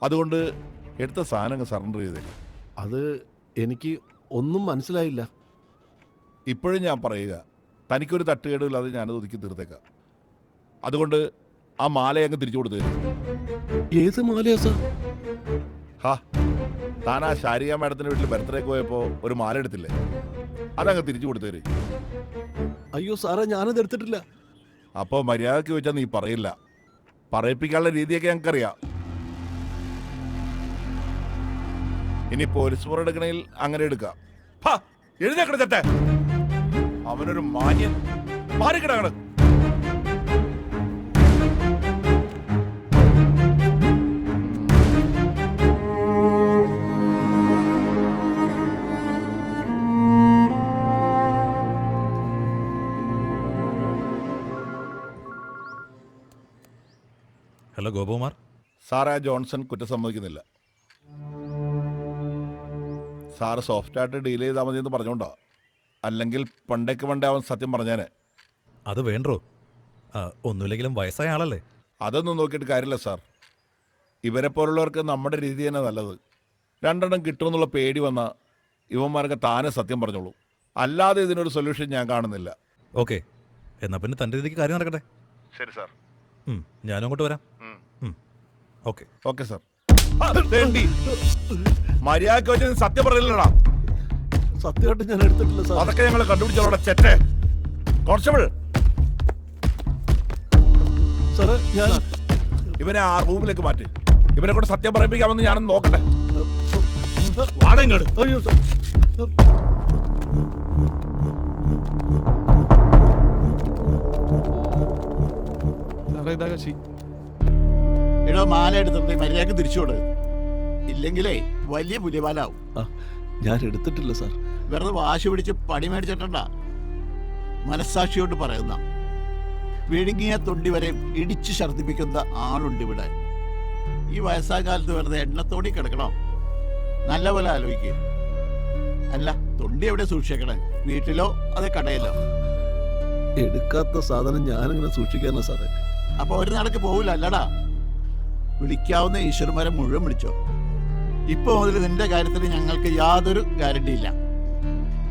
അതുകൊണ്ട് എടുത്ത സാധനം സറണ്ടർ ചെയ്തേക്കും. അത് എനിക്ക് ഒന്നും മനസ്സിലായില്ല. ഇപ്പോഴും ഞാൻ പറയുക, തനിക്കൊരു തട്ടുകേടില്ലാതെ ഞാനത് ഒതുക്കി തീർത്തേക്കാം. അതുകൊണ്ട് ആ മാല അങ്ങ് തിരിച്ചു കൊടുത്തു തരും. ഏത് മാലയാ സാർ? ഹാ, താൻ ആ ശാരിക മാഡത്തിൻ്റെ വീട്ടിൽ ബർത്ത്ഡേക്ക് പോയപ്പോൾ ഒരു മാല എടുത്തില്ലേ, അതങ്ങ് തിരിച്ചു കൊടുത്തു തരും. അയ്യോ സാറേ, ഞാനത് എടുത്തിട്ടില്ല. അപ്പോൾ മര്യാദയ്ക്ക് ചോദിച്ചാൽ നീ പറയില്ല. പറയിപ്പിക്കാനുള്ള രീതിയൊക്കെ ഞങ്ങൾക്കറിയാം. ഇനി പോലീസ് മുറ എടുക്കണമെങ്കിൽ അങ്ങനെ എടുക്കാം. എഴുന്നേക്കണ ചേട്ടെ, അവനൊരു മാന്യൻ. മാറിക്കിടങ്ങണ്. ഹലോ ഗോപകുമാർ. സാറേ, ജോൺസൺ കുറ്റം സമ്മതിക്കുന്നില്ല. സാറ് സോഫ്റ്റായിട്ട് ഡീൽ ചെയ്താൽ മതി എന്ന് പറഞ്ഞോണ്ടോ? അല്ലെങ്കിൽ പണ്ടേക്ക് പണ്ടേ അവൻ സത്യം പറഞ്ഞേനെ. അത് വേണ്ടോ? ഒന്നുമില്ലെങ്കിലും വയസ്സായ ആളല്ലേ. അതൊന്നും നോക്കിയിട്ട് കാര്യമില്ല സാർ. ഇവരെ പോലുള്ളവർക്ക് നമ്മുടെ രീതി തന്നെ നല്ലത്. 2 എണ്ണം കിട്ടുമെന്നുള്ള പേടി വന്നാൽ ഇവന്മാർക്ക് താനെ സത്യം പറഞ്ഞോളൂ. അല്ലാതെ ഇതിനൊരു സൊല്യൂഷൻ ഞാൻ കാണുന്നില്ല. ഓക്കെ, എന്നാൽ പിന്നെ തൻ്റെ രീതിക്ക് കാര്യം നടക്കട്ടെ. ശരി സാർ. ഞാനും അങ്ങോട്ട് വരാം. Okay okay sir. മര്യാദക്ക് വെച്ച് സത്യം പറയില്ലടാ. സത്യമായിട്ട് ഞാൻ എടുത്തിട്ടില്ല സാർ. അതൊക്കെ ഞങ്ങൾ കണ്ടുപിടിച്ചോടെ ചെറ്റേ. കോൺസ്റ്റബിൾ സാറേ, ഞാൻ ഇവനെ ആ റൂമിലേക്ക് മാറ്റി. ഇവനെ കൊണ്ട് സത്യം പറയിപ്പിക്കാമെന്ന് ഞാനൊന്ന് നോക്കട്ടെ. വാടങ്ങോട്. അയ്യോ സാർ. സാറേ, ഇതാ കക്ഷി. എടോ, മാല എടുത്തിട്ട് മര്യാദക്ക് തിരിച്ചോട്. ഇല്ലെങ്കിലേ വലിയ പുലിവാലാവും. ഞാൻ എടുത്തിട്ടില്ല സാർ. വെറുതെ വാശി പിടിച്ച് പണി മേടിച്ചിട്ടുണ്ട. മനസ്സാക്ഷിയോട് പറയുന്ന വിഴുങ്ങിയ തൊണ്ടി വരെ ഇടിച്ചു ഛർദ്ദിപ്പിക്കുന്ന ആളുണ്ട് ഇവിടെ. ഈ വയസ്സായ കാലത്ത് വെറുതെ എണ്ണത്തോടി കിടക്കണോ? നല്ല പോലെ ആലോചിക്കുക. അല്ല, തൊണ്ടി എവിടെ സൂക്ഷിക്കണേ? വീട്ടിലോ അത് കടയിലോ? എടുക്കാത്ത സാധനം ഞാനിങ്ങനെ സൂക്ഷിക്കാനാ സാറേ. അപ്പൊ ഒരു നടക്ക് പോവില്ല അല്ലടാ. വിളിക്കാവുന്ന ഈശ്വരന്മാരെ മുഴുവൻ വിളിച്ചോ. ഇപ്പൊ മുതൽ നിന്റെ കാര്യത്തിൽ ഞങ്ങൾക്ക് യാതൊരു ഗ്യാരണ്ടിയില്ല.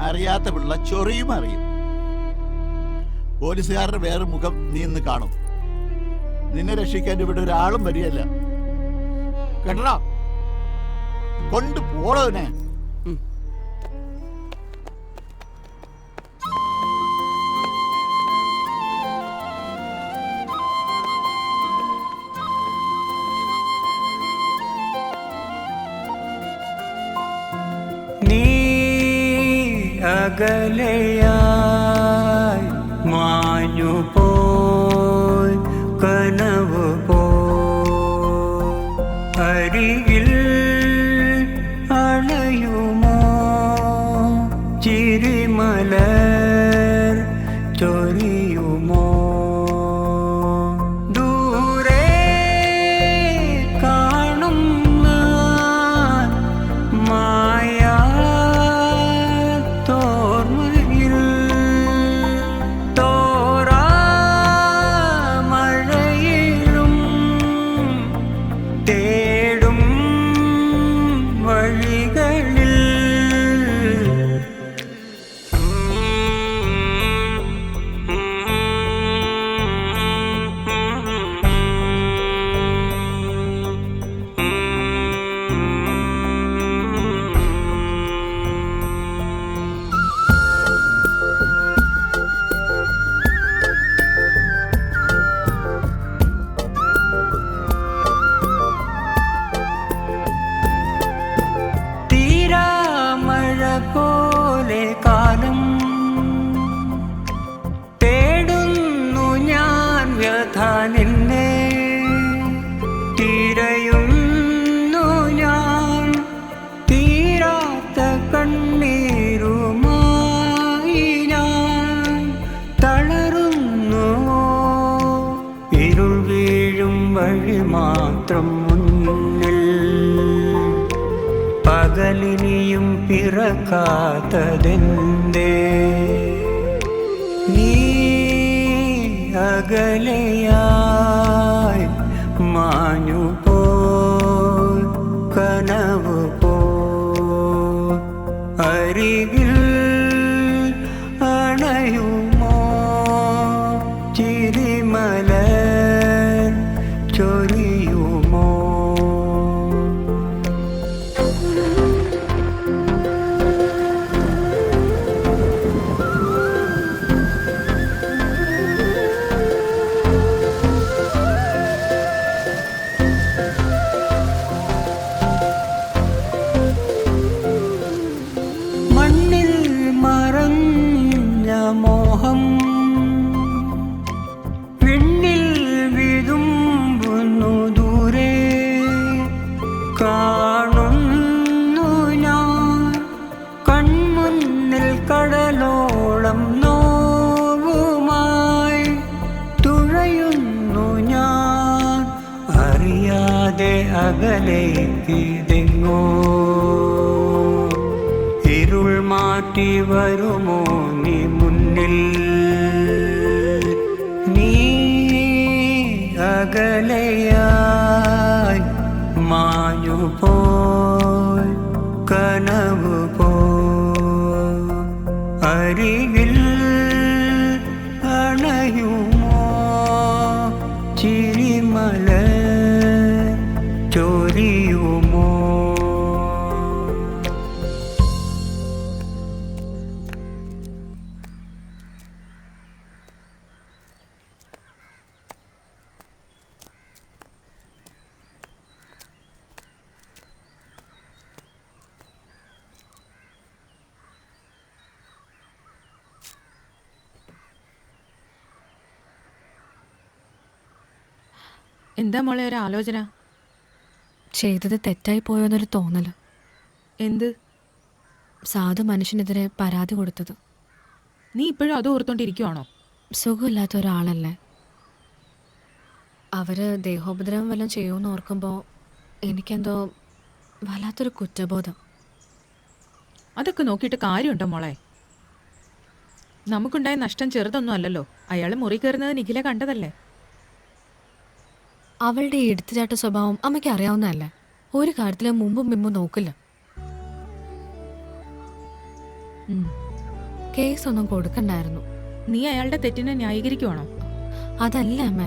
അറിയാത്ത പിള്ള ചൊറിയും അറിയും. പോലീസുകാരുടെ വേറെ മുഖം നീ ഇന്ന് കാണും. നിന്നെ രക്ഷിക്കാൻ ഇവിടെ ഒരാളും വരികയല്ല. കേട്ടടാ, കൊണ്ടുപോടവനെ. നീ അകലെയായി മാഞ്ഞു പോയി കനവ് പോയി അരികിൽ അണയുമോ ചിരിമലർ ചൊരിയുമോ ദൂരെ കാണുന്ന പിറക്കാത്തതെന്തേ നീ അകലെയായി മാഞ്ഞു പോൽ കനവ് പോ അരികിൽ അണയുമോ ചിരിമലർ ചൊരിയുമോ മണ്ണിൽ മറഞ്ഞ മോഹം വിണ്ണിൽ വിതുമ്പുന്നു ദൂരെ കാണുന്നു ഞാൻ കൺമുന്നിൽ കടലോളം നോവുമായി തുഴയുന്നു ഞാൻ അറിയാതെ അകലേക്ക് തെങ്ങോ ഇരുൾ മാറ്റി വരുമോ നീ മുന്നിൽ നീ അകലെയായി മാഞ്ഞു പോൽ കനവ് പോ അരികിൽ അണയുമോ ചിരിമല ചൊരിയുമോ എന്താ മോളെ ഒരു ആലോചന? ചെയ്തത് തെറ്റായി പോയോന്നൊരു തോന്നല്. എന്ത്? സാധു മനുഷ്യനെതിരെ പരാതി കൊടുത്തത്. നീ ഇപ്പോഴും അത് ഓർത്തോണ്ടിരിക്കുവാണോ? സുഖമില്ലാത്ത ഒരാളല്ലേ, അവര് ദേഹോപദ്രവം വല്ലതും ചെയ്യുമെന്ന് ഓർക്കുമ്പോൾ എനിക്കെന്തോ വല്ലാത്തൊരു കുറ്റബോധം. അതൊക്കെ നോക്കിയിട്ട് കാര്യമുണ്ടോ മോളെ? നമുക്കുണ്ടായ നഷ്ടം ചെറുതൊന്നും അല്ലല്ലോ. അയാൾ മുറി കയറുന്നത് നിഖില കണ്ടതല്ലേ. അവളുടെ ഈ എടുത്തുചാട്ട സ്വഭാവം അമ്മയ്ക്ക് അറിയാവുന്നതല്ലേ. ഒരു കാര്യത്തിലും മുമ്പും പിമ്പും നോക്കില്ല. കേസൊന്നും കൊടുക്കണ്ടായിരുന്നു. നീ അയാളുടെ തെറ്റിനെ ന്യായീകരിക്കുവാണോ? അതല്ല അമ്മ,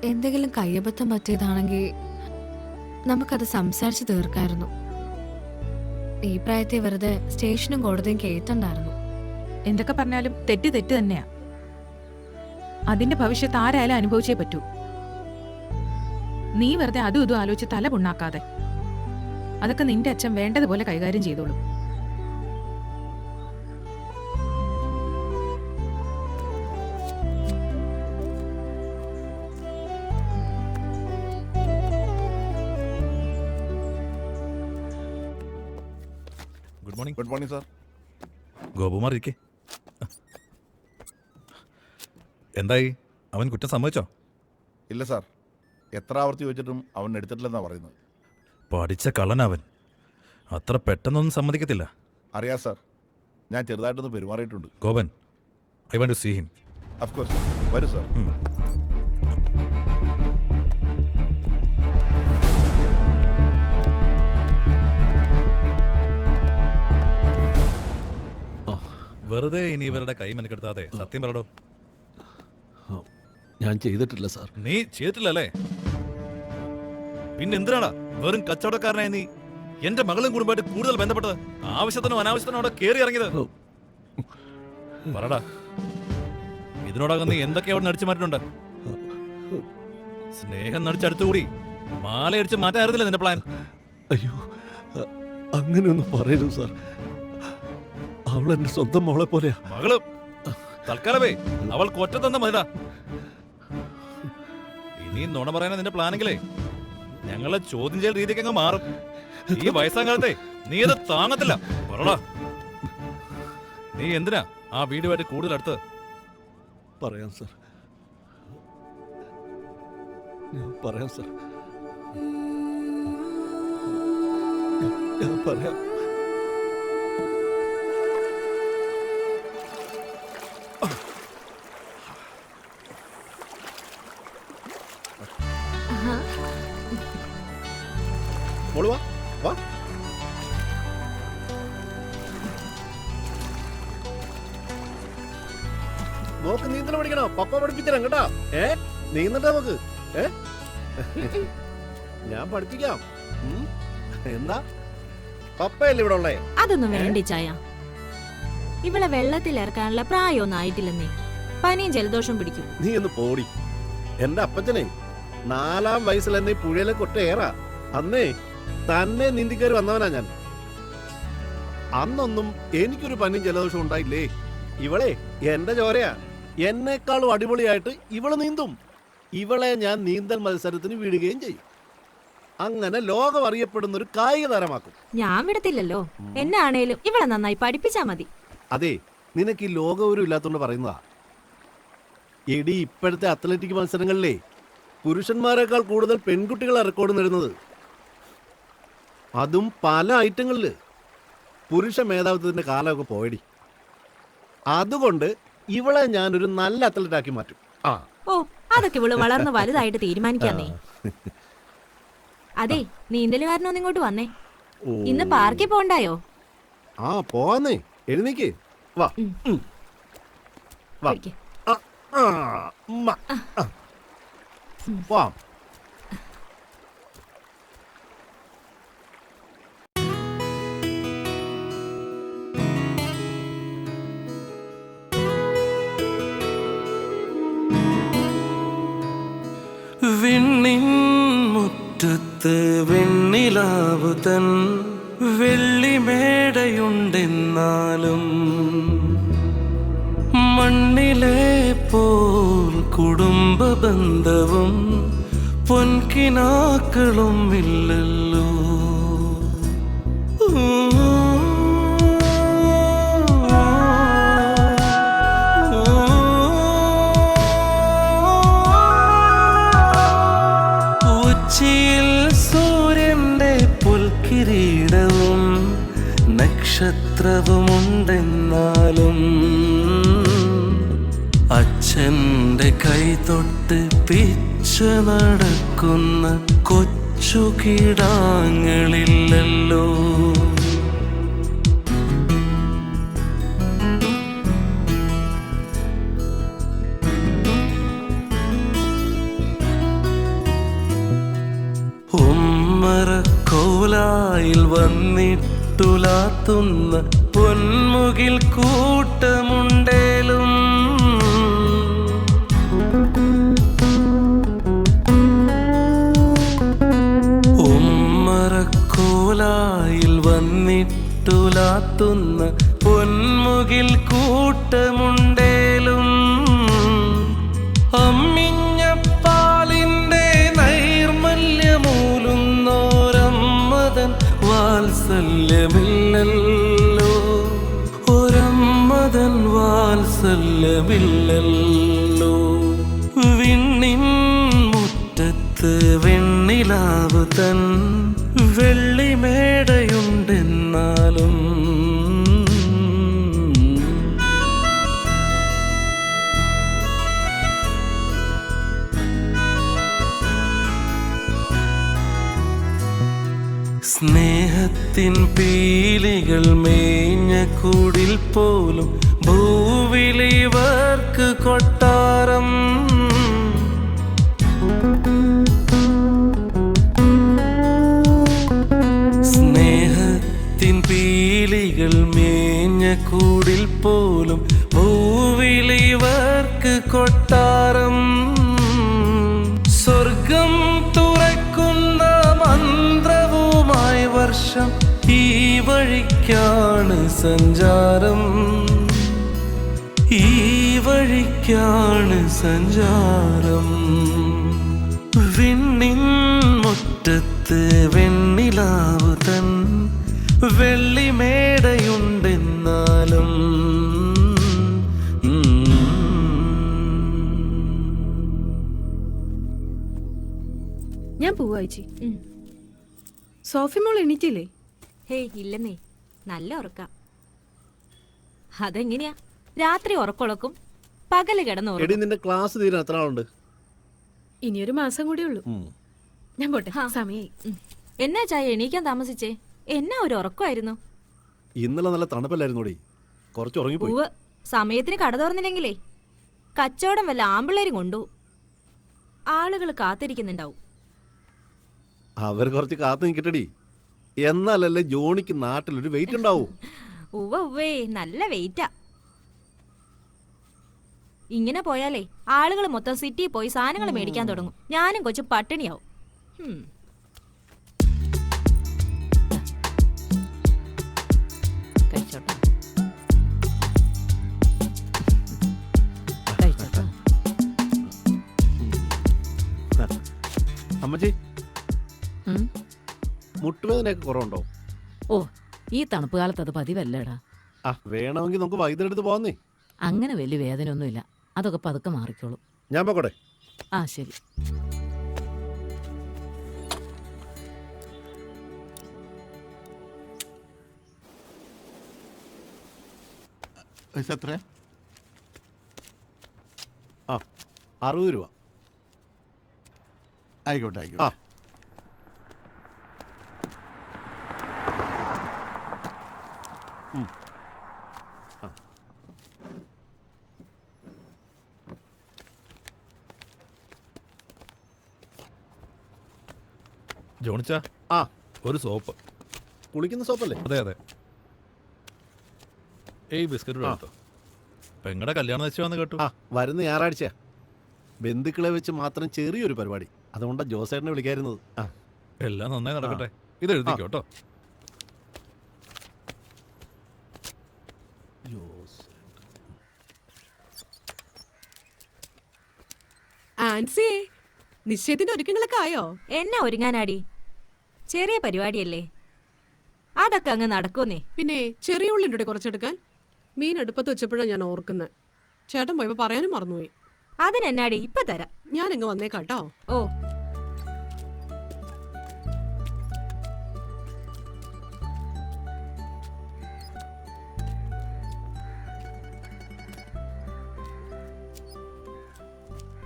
എന്തെങ്കിലും കയ്യബദ്ധം പറ്റിയതാണെങ്കിൽ നമുക്കത് സംസാരിച്ച് തീർക്കായിരുന്നു. ഈ പ്രായത്തെ വെറുതെ സ്റ്റേഷനും കോടതിയും കേട്ടുണ്ടായിരുന്നു. എന്തൊക്കെ പറഞ്ഞാലും തെറ്റ് തെറ്റ് തന്നെയാ. അതിന്റെ ഭവിഷ്യത്ത് ആരായാലും അനുഭവിച്ചേ പറ്റൂ. നീ വെറുതെ അതും ഇതും ആലോചിച്ച് തല പുണ്ണാക്കാതെ. അതൊക്കെ നിന്റെ അച്ഛൻ വേണ്ടതുപോലെ കൈകാര്യം ചെയ്തോളൂ. Good morning. Good morning sir. Gopakumar ഇരിക്കേ. എന്തായി, അവൻ കുറ്റം സമ്മതിച്ചോ? ഇല്ല സാർ, എത്ര ആവർത്തി ചോദിച്ചിട്ടും അവൻ എടുത്തിട്ടില്ലെന്നാണ് പറയുന്നത്. പഠിച്ച കള്ളനവൻ അത്ര പെട്ടെന്നൊന്നും സമ്മതിക്കത്തില്ല. അറിയാം സാർ, ഞാൻ ചെറുതായിട്ടൊന്ന് പെരുമാറിയിട്ടുണ്ട്. Gopan, I want to see him. Of course, വരൂ സാർ. വെറുതെ ഇനി ഇവരുടെ കൈ മെനക്കെടുത്താതെ സത്യം പറയടോ. ഞാൻ ചെയ്തിട്ടില്ല സാർ. നീ ചെയ്തിട്ടില്ലല്ലേ? പിന്നെ എന്തിനാടാ വെറും കച്ചവടക്കാരനായി നീ എന്റെ മകളും കുടുംബമായിട്ട് കൂടുതൽ ബന്ധപ്പെട്ടത്? ആവശ്യത്തിനും അനാവശ്യത്തിനും അവിടെ കയറി ഇറങ്ങിയത് പറടാ. ഇതിനോടകം നീ എന്തൊക്കെ അവിടെ നടിച്ചു മാറ്റിട്ടുണ്ട്? സ്നേഹം നടിച്ചടുത്തുകൂടി മാലയടിച്ച് മാറ്റായിരുന്നില്ല നിന്റെ പ്ലാൻ? അയ്യോ, അങ്ങനെയൊന്നും പറയരുത് സാർ. അവൾ എന്റെ സ്വന്തം മോളെ പോലെയാ. മകള് തൽക്കാലമേ അവൾക്ക് ഒറ്റ തന്ന മതിടാ. ഇനി നുണ പറയാനാ നിന്റെ പ്ലാനെങ്കിലേ ഞങ്ങളെ ചോദ്യം ചെയ്യൽ രീതിക്ക് അങ്ങ് മാറും. ഈ വയസ്സാം കാലത്തെ നീ അത് താങ്ങത്തില്ല. പറടാ, നീ എന്തിനാ ആ വീടുമായിട്ട് കൂടുതൽ അടുത്ത്? പറയാം സാർ, പറയാം സാർ, ഞാൻ പറയാം. നോക്ക് നീന്തൽ പഠിക്കണോ? പപ്പ പഠിപ്പിച്ചരാം കേട്ടോ. നീന്തണ്ട നമുക്ക്. ഞാൻ പഠിപ്പിക്കാം. എന്താ പപ്പയല്ലേ ഇവിടെ ഉള്ളേ? അതൊന്നും വേണ്ടി ചായ. ഇവളെ വെള്ളത്തിൽ ഇറക്കാനുള്ള പ്രായമൊന്നും ആയിട്ടില്ലെന്നേ. പനിയും ജലദോഷം പിടിക്കും. നീ ഒന്ന് പോടി. എന്റെ അപ്പച്ചനെ 4-ാം വയസ്സിൽ എന്നെ പുഴയിലെ കൊട്ടയേറാ. അന്നേ തന്നെ നീന്തിക്കയറി വന്നവനാ ഞാൻ. അന്നൊന്നും എനിക്കൊരു പനിയും ജലദോഷം ഉണ്ടായില്ലേ. ഇവളെ എന്റെ ചോരയാ. എന്നെക്കാളും അടിപൊളിയായിട്ട് ഇവള് നീന്തും. ഇവളെ ഞാൻ നീന്തൽ മത്സരത്തിന് വിടുകയും ചെയ്യും. അങ്ങനെ ലോകം അറിയപ്പെടുന്ന ഒരു കായിക താരമാക്കും. ഞാൻ വിടത്തില്ലല്ലോ. എന്നെ ആണേലും ഇവളെ നന്നായി പഠിപ്പിച്ചാ മതി. അതെ, നിനക്ക് ഈ ലോകവിവരം ഇല്ലാത്തോണ്ട് പറയുന്നതാ. എടി, ഇപ്പോഴത്തെ അത്ലറ്റിക് മത്സരങ്ങളിലെ പുരുഷന്മാരെക്കാൾ കൂടുതൽ പെൺകുട്ടികളാണ് റെക്കോർഡ് നേടുന്നത്. അതും പല ഐറ്റങ്ങളില്. പുരുഷ മേധാവിത്വത്തിന്റെ കാലമൊക്കെ പോയടി. അതുകൊണ്ട് ഇവളെ ഞാനൊരു നല്ല അത്ലറ്റ് ആക്കി മാറ്റും. ഓ, അതൊക്കെ ഇവള് വളർന്ന് വലുതായിട്ട് തീരുമാനിക്കാന്നേ. അതെ, നീന്തലുകാരനൊന്നും ഇങ്ങോട്ട് വന്നേ. ഇന്ന് പാർക്കിൽ പോണ്ടായോ? പോവാന്നേ. എഴുന്നേക്ക്. വാ വാ. വാ. വിണ്ണിൻ മുറ്റത്ത് വെണ്ണിലാവു തൻ വെള്ളിമേടയുണ്ടെന്നാലും മണ്ണിലെ പോൽ കുടുംബ ബന്ധവും പൊൻകിനാക്കളും ഇല്ലല്ലോ. ഉച്ചിയിൽ സൂര്യന്റെ പുൽക്കിരീടവും നക്ഷത്രവുമുണ്ടെന്നാലും അച്ഛന്റെ കൈ തൊട്ട് പിച്ച നടക്കുന്ന കൊച്ചു കീടാങ്ങളില്ലല്ലോ. ഉമ്മറക്കോലായിൽ വന്നിട്ടുലാത്തുന്ന പൊന്മുകിൽ കൂട്ടമുണ്ടേലും ഉമ്മറക്കോലായിൽ വന്നിട്ടുലാത്തുന്ന പൊന്മുകിൽ കൂട്ടമുണ്ടേലും അമ്മിഞ്ഞപ്പാലിന്റെ നൈർമല്യമൂലുന്നോരമ്മതൻ വാത്സല്യമില്ലല്ലോ. ഒരമ്മതൻ വാത്സല്യമില്ലല്ലോ. വിണ്ണിൻ മുറ്റത്ത് വെണ്ണിലാവു തൻ വെള്ളിമേടയുണ്ടെന്നാലും സ്നേഹത്തിൻ പീലികൾ മേഞ്ഞ കൂടിൽ പോലും ഭൂവിലിവർക്ക് കൊട്ടാരം. സ്നേഹത്തിൻ പീലികൾ മേഞ്ഞ കൂടിൽ പോലും ഭൂവിലിവർക്ക് കൊട്ടാരം. സ്വർഗം തുറക്കുന്ന മന്ത്രവുമായി വർഷം ഈ വഴിക്കാണ് സഞ്ചാരം. ഈ വഴിക്കാണ് സഞ്ചാരം. വിണ്ണിൻ മുറ്റത്ത് വെണ്ണിലാവു തൻ വെള്ളിമേടയുണ്ടെന്നാലും ഞാൻ പോവാ ചേച്ചി. സോഫി മോൾ എണീറ്റില്ലേ? ഹേയ്, ഇല്ലെന്നേ. നല്ല ഉറക്കം. അതെങ്ങനെയാ? രാത്രി ഉറക്കൊളക്കും, പകല് കിടന്നുറങ്ങും. നിന്റെ ക്ലാസ് തീരാൻ എത്ര ആളുണ്ട്? ഇനിയൊരു മാസം കൂടി ഉള്ളൂ. ഞാൻ പോട്ടെ, സമയായി. എന്നാ ചായ എണീക്കാൻ താമസിച്ചേ? എന്നാ ഒരു ഉറക്കമായിരുന്നു. ഇന്നലെ നല്ല തണുപ്പല്ലായിരുന്നോടി, കുറച്ച് ഉറങ്ങിപ്പോയി. സമയത്തിന് കട തുറന്നില്ലെങ്കിലേ കച്ചവടം വല്ല ആമ്പിള്ളേരും കൊണ്ടു. ആളുകൾ കാത്തിരിക്കുന്നുണ്ടാവും. അവർ കുറച്ച് കാത്തു നിൽക്കട്ടടി. എന്നാലല്ലേ ജോണിക്ക് നാട്ടിലൊരു വെയിറ്റ് ഉണ്ടാവൂ. ഉവ്വേ നല്ല വെയിറ്റാ. ഇങ്ങനെ പോയാലേ ആളുകൾ മൊത്തം സിറ്റിയിൽ പോയി സാധനങ്ങൾ മേടിക്കാൻ തുടങ്ങും. ഞാനും കൊച്ചു പട്ടിണിയാവും. അമ്മച്ചി, മുട്ടുവേദനയൊക്കെ കുറവുണ്ടോ? ഓ, ഈ തണുപ്പ് കാലത്ത് അത് പതിവല്ലേടാ. വേണമെങ്കിൽ നമുക്ക് വൈദ്യുതി പോവാന്നേ. അങ്ങനെ വലിയ വേദനയൊന്നുമില്ല, അതൊക്കെ പതുക്കെ മാറിക്കോളും. ഞാൻ പോകട്ടെ. ആ ശരി. എത്ര? 60 രൂപ. ആയിക്കോട്ടെ ആയിക്കോട്ടെ. ജോണിച്ചാ, ഒരു സോപ്പ്. കുളിക്കുന്ന സോപ്പല്ലേ? അതെ അതെ. ഏയ് ബിസ്ക്കറ്റ് എടുത്തോ. പെങ്ങളുടെ കല്യാണം വെച്ചാന്ന് കേട്ടു. വരുന്ന ഞായറാഴ്ച ബന്ധുക്കളെ വെച്ച് മാത്രം ചെറിയൊരു പരിപാടി. അതുകൊണ്ടാണ് ജോസേട്ടനെ വിളിക്കായിരുന്നത്. എല്ലാം നന്നായി നടക്കട്ടെ. ഇത് എഴുതിക്കോട്ടോ. ആൻസിയെ, നിശ്ചയത്തിന്റെ ഒരുക്കങ്ങളൊക്കെ ആയോ? എന്നാ ഒരുങ്ങാനാടി, ചെറിയ പരിപാടിയല്ലേ, അതൊക്കെ അങ്ങ് നടക്കുന്നേ. പിന്നെ ചെറിയ ഉള്ളിൻ്റെ കുറച്ചെടുക്കാൻ മീൻ അടുപ്പത്ത് വെച്ചപ്പോഴാണ് ഞാൻ ഓർക്കുന്നത്. ചേട്ടൻ പോയപ്പോ പറയാനും മറന്നുപോയി. അതിനെന്നാടി, ഇപ്പൊ തരാം. ഞാൻ അങ്ങ് വന്നേക്കാട്ടോ. ഓ,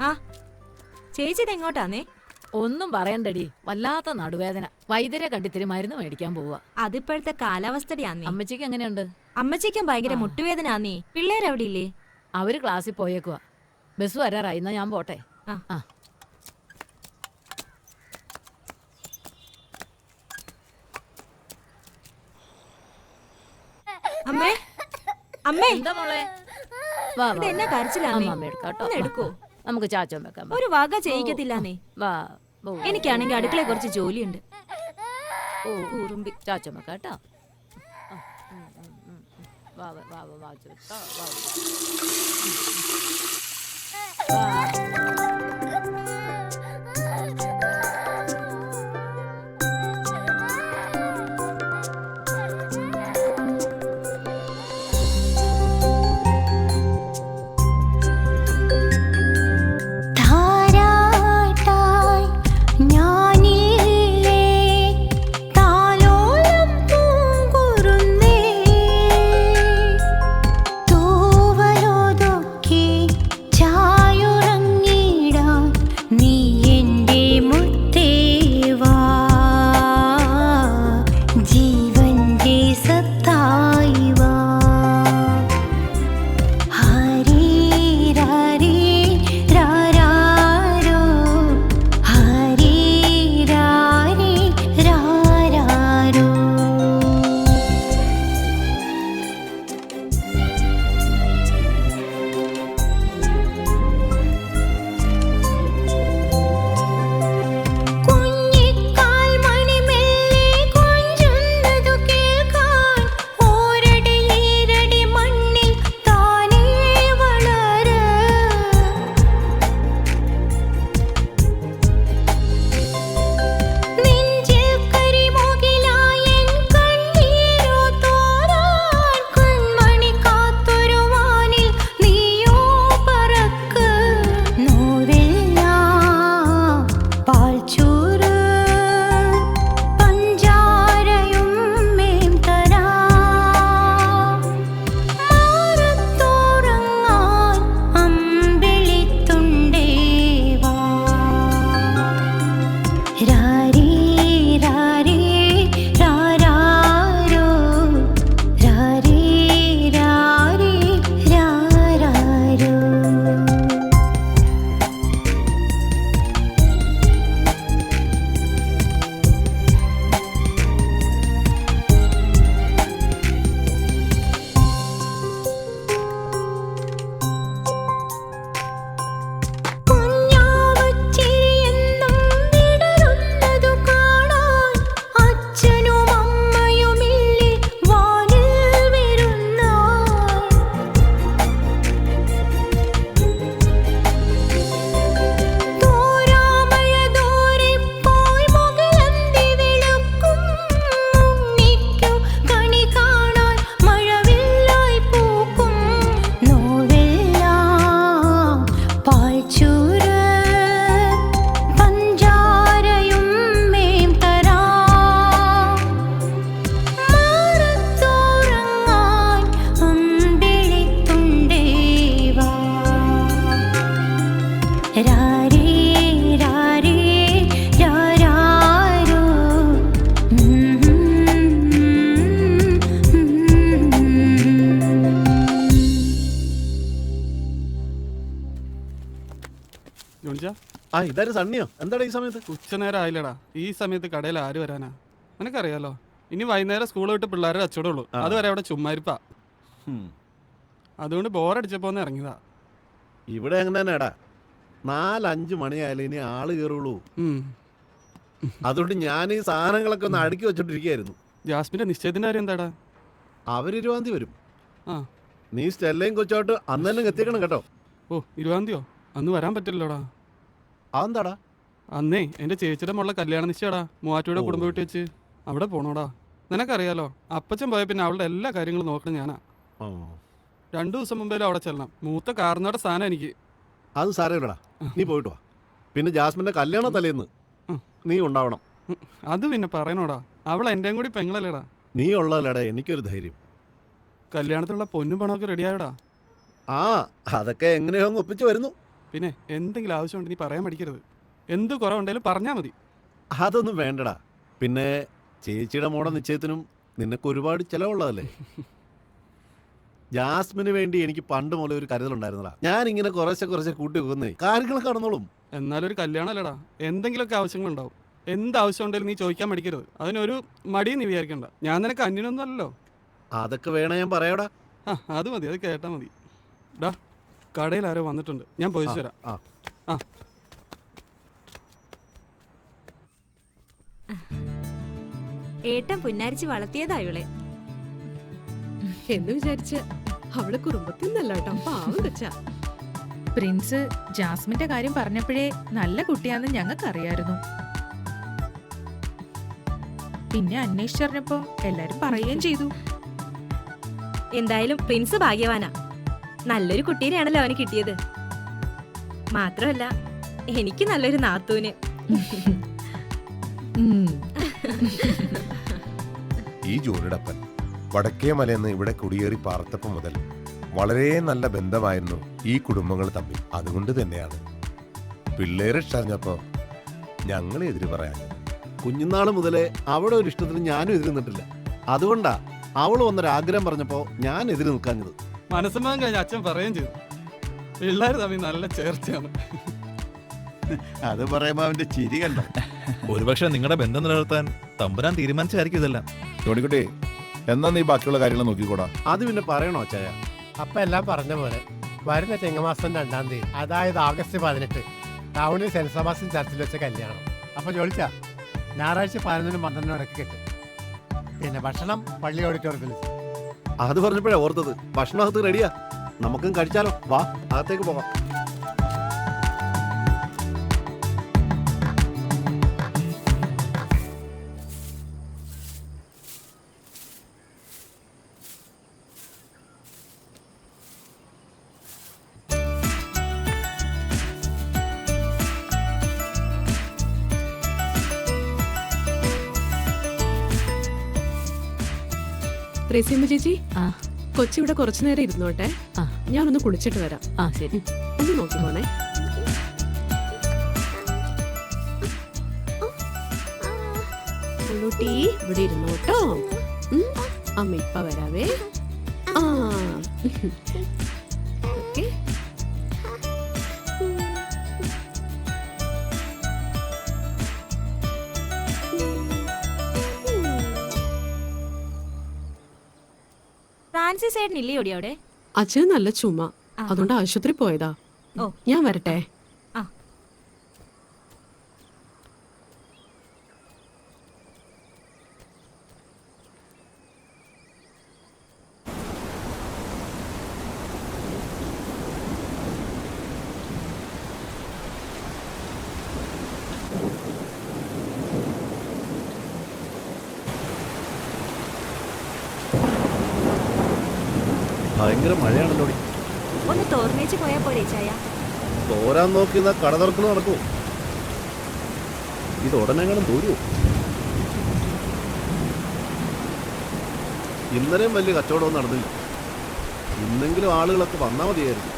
ആ ചേച്ചി ഇതെങ്ങോട്ടാന്നേ? ഒന്നും പറയണ്ടടി, വല്ലാത്ത നടുവേദന. വൈദ്യരെ കണ്ടിത്തിരി മരുന്ന് മേടിക്കാൻ പോവാ. അതിപ്പോഴത്തെ കാലാവസ്ഥയാന്നേ. അമ്മച്ചിക്ക് എങ്ങനെയുണ്ട്? അമ്മച്ചിക്കും ഭയങ്കര മുട്ടുവേദന ആന്നേ. പിള്ളേരവിടെ ഇല്ലേ? അവര് ക്ലാസ്സിൽ പോയേക്കുവാ. ബസ് വരാറായി, എന്നാ ഞാൻ പോട്ടെ. അമ്മേ, അമ്മേ, എന്താ മോളെ? ഇതെന്നാ കരച്ചിലാന്നേ? എടുക്കോ, നമുക്ക് ചാച്ചോൻ വെക്കാം. ഒരു വക ചെയ്യിക്കത്തില്ലാന്നേ. എനിക്കാണെങ്കിൽ അടുക്കള കുറച്ച് ജോലിയുണ്ട്. ചാച്ചോൻ വെക്കാം കേട്ടോ. ചായുറങ്ങി ജോർജ ആ ഇതാരും സണ്ണിയോ? എന്താടാ ഈ സമയത്ത്? ഉച്ചനേരം ആയില്ലടാ. ഈ സമയത്ത് കടയിൽ ആര് വരാനാ? നിനക്കറിയാലോ, ഇനി വൈകുന്നേരം സ്കൂൾ വിട്ട് പിള്ളേരെ കച്ചവടമുള്ളൂ. അതുവരെ അവിടെ ചുമ്മാരിപ്പാ. അതുകൊണ്ട് ബോറടിച്ചപ്പോ ഒന്ന് ഇറങ്ങിയതാ. ഇവിടെ അങ്ങനെ തന്നെടാ, 4-5 മണിയായാലും ഇനി ആള് കയറുള്ളൂ. അതുകൊണ്ട് ഞാൻ ഈ സാധനങ്ങളൊക്കെ ഒന്ന് അടുക്കി വെച്ചോണ്ടിരിക്കുകയായിരുന്നു. ജാസ്മിന്റെ നിശ്ചയത്തിന്റെ കാര്യം എന്താടാ? അവർ 20-ാം തീയതി വരും. ആ, നീ സ്റ്റെല്ലയും കൊച്ചോട്ട് അന്ന് തന്നെ എത്തിക്കണം കേട്ടോ. ഓ 20-ാം തീയതിയോ? അന്ന് വരാൻ പറ്റില്ലല്ലോടാ. അതെന്താടാ? അന്നേ എന്റെ ചേച്ചിയുടെ മോളുടെ കല്യാണ നിശ്ചയടാ, മൂവാറ്റൂടെ കുടുംബ വീട്ടിൽ വെച്ച്. അവിടെ പോണോടാ. നിനക്കറിയാലോ, അപ്പച്ചൻ പോയ പിന്നെ അവളുടെ എല്ലാ കാര്യങ്ങളും നോക്കണം ഞാനാ. 2 ദിവസം മുമ്പേലും അവിടെ ചെല്ലണം. മൂത്ത കാർന്നോടെ സ്ഥാനം എനിക്ക്. അത് സാരമില്ലടാ, നീ പോയിട്ട് വാ. പിന്നെ ജാസ്മിന്റെ കല്യാണ തലേന്ന് നീ ഉണ്ടാവണം. അത് പിന്നെ പറയണോടാ, അവൾ എന്റെയും കൂടി പെങ്ങളല്ലേടാ. നീ ഉള്ളതല്ലേടാ എനിക്കൊരു ധൈര്യം. കല്യാണത്തിലുള്ള പൊന്നും പണമൊക്കെ റെഡിയായോടാ. ആ അതൊക്കെ എങ്ങനെയോ അങ്ങ് ഒപ്പിച്ച് വരുന്നു. പിന്നെ എന്തെങ്കിലും ആവശ്യമുണ്ട് നീ പറയാൻ മടിക്കരുത്. എന്ത് കുറവുണ്ടെങ്കിലും പറഞ്ഞാൽ മതി. അതൊന്നും വേണ്ടടാ. പിന്നെ ചേച്ചിയുടെ മോടെ നിശ്ചയത്തിനും നിനക്ക് ഒരുപാട് ചിലവുള്ളതല്ലേ. ജാസ്മിന് വേണ്ടി എനിക്ക് പണ്ട് മുതലേ ഒരു കരുതലുണ്ടായിരുന്നടാ. ഞാൻ ഇങ്ങനെ കുറച്ച് കൂട്ടി വെക്കുന്നേ കാര്യങ്ങളൊക്കെ നടന്നോളും. എന്നാലൊരു കല്യാണം അല്ലടാ, എന്തെങ്കിലുമൊക്കെ ആവശ്യങ്ങളുണ്ടാവും. എന്താവശ്യം ഉണ്ടെങ്കിലും നീ ചോദിക്കാൻ മടിക്കരുത്. അതിനൊരു മടിയും നീ വിചാരിക്കണ്ട. ഞാൻ നിനക്ക് അന്യനൊന്നും അല്ലല്ലോ. അതൊക്കെ വേണേ ഞാൻ പറയാടാ. ആ അത് മതി, അത് കേട്ടാ മതി. ഡാ, കടയിൽ ആരോ വന്നിട്ടുണ്ട്, ഞാൻ പോയി തരാം. ആ ഏട്ടൻ പുന്നാരിച്ച് വളർത്തിയതാ ഇവളെ എന്ന് വിചാരിച്ച് അവളെ കുടുംബത്തിൽ നിന്നല്ല കേട്ടോ, പാവം വെച്ചാ. പ്രിൻസ് ജാസ്മിന്റെ കാര്യം പറഞ്ഞപ്പോഴേ നല്ല കുട്ടിയാന്ന് ഞങ്ങൾക്കറിയായിരുന്നു. പിന്നെ അന്വേഷിച്ചറിഞ്ഞപ്പോ എല്ലാരും പറയുകയും ചെയ്തു. എന്തായാലും പ്രിൻസ് ഭാഗ്യവാനാ. നല്ലൊരു കുട്ടീനെയാണല്ലോ അവന് കിട്ടിയത്. മാത്രമല്ല എനിക്ക് നല്ലൊരു നാത്തൂന്. ഈ ജോലിടപ്പൻ വടക്കേ മലയെന്ന് ഇവിടെ കുടിയേറി പാർത്തപ്പം മുതൽ വളരെ നല്ല ബന്ധമായിരുന്നു ഈ കുടുംബങ്ങൾ തമ്മിൽ. അതുകൊണ്ട് തന്നെയാണ് പിള്ളേരെ ഇഷ്ടറിഞ്ഞപ്പോ ഞങ്ങൾ എതിര് പറയാൻ. കുഞ്ഞുനാൾ മുതലേ അവിടെ ഒരു ഇഷ്ടത്തിന് ഞാനും എതിര് നിന്നിട്ടില്ല. അതുകൊണ്ടാ അവൾ വന്നൊരാഗ്രഹം പറഞ്ഞപ്പോ ഞാൻ എതിര് നിൽക്കാഞ്ഞത്. മനസ്സമാൻ കഴിഞ്ഞ അച്ഛൻ പറയുകയും ചെയ്തു, പിള്ളേർ തമ്മിൽ നല്ല ചേർച്ചയാണ്. അത് പറയുമ്പോ അവന്റെ ചിരി കണ്ടോ. ഒരുപക്ഷെ നിങ്ങളുടെ ബന്ധം നിലനിർത്താൻ തമ്പുരാൻ തീരുമാനിച്ചായിരിക്കും ഇതെല്ലാം. തോണിക്കുട്ടി, എന്നാ നീ ബാക്കിയുള്ള കാര്യങ്ങൾ നോക്കിക്കൂടാ. അത് പിന്നെ പറയണോ അച്ചായ? അപ്പം എല്ലാം പറഞ്ഞ പോലെ വരുന്ന ചിങ്ങമാസം 2-ാം തീയതി, അതായത് ആഗസ്റ്റ് 18 ടൗണിൽ സെന്റ് സെബാസ്റ്റ്യൻ ചർച്ചിൽ വെച്ച കല്യാണം. അപ്പോൾ ചോദിച്ച ഞായറാഴ്ച 11-നും 12-നും ഇടയ്ക്ക് കിട്ടും. പിന്നെ ഭക്ഷണം പള്ളി ഓഡിറ്റോറിയത്തിൽ. അത് പറഞ്ഞപ്പോഴേ ഓർത്തത്, ഭക്ഷണമകത്ത് റെഡിയാ, നമുക്കും കഴിച്ചാലോ. വാ, അകത്തേക്ക് പോകാം. ത്രേസ്യമ്മ ചേച്ചി, കൊച്ചിവിടെ കുറച്ചു നേരം ഇരുന്നോട്ടെ. ഞാനൊന്ന് കുളിച്ചിട്ട് വരാം. ആ ശരി, ഒന്ന് നോക്കിക്കോണേ. ഉള്ളൂട്ടി ഇവിടെ ഇരുന്നോട്ടോ. അമ്മ ഇപ്പ വരാവേ. ആ ഓക്കെ. ഫ്രാൻസിസ് ഏട്ടൻ ഇല്ലേ ഓടി അവിടെ? അച്ഛന് നല്ല ചുമ, അതുകൊണ്ട് ആശുപത്രി പോയതാ. ഞാൻ വരട്ടെ. ഭയങ്കര മഴയാണല്ലോ. ഒന്ന് തോർന്നേച്ച് പോയാ പോരെ ചായ? തോരാൻ നോക്കിയെന്നാ കട തുറക്കണ നടക്കുമോ? ഇത് ഉടനെങ്ങാനും തോരുമോ? ഇന്നലെയും വലിയ കച്ചവടമൊന്നും നടന്നില്ല. ഇന്നെങ്കിലും ആളുകളൊക്കെ വന്നാൽ മതിയായിരുന്നു.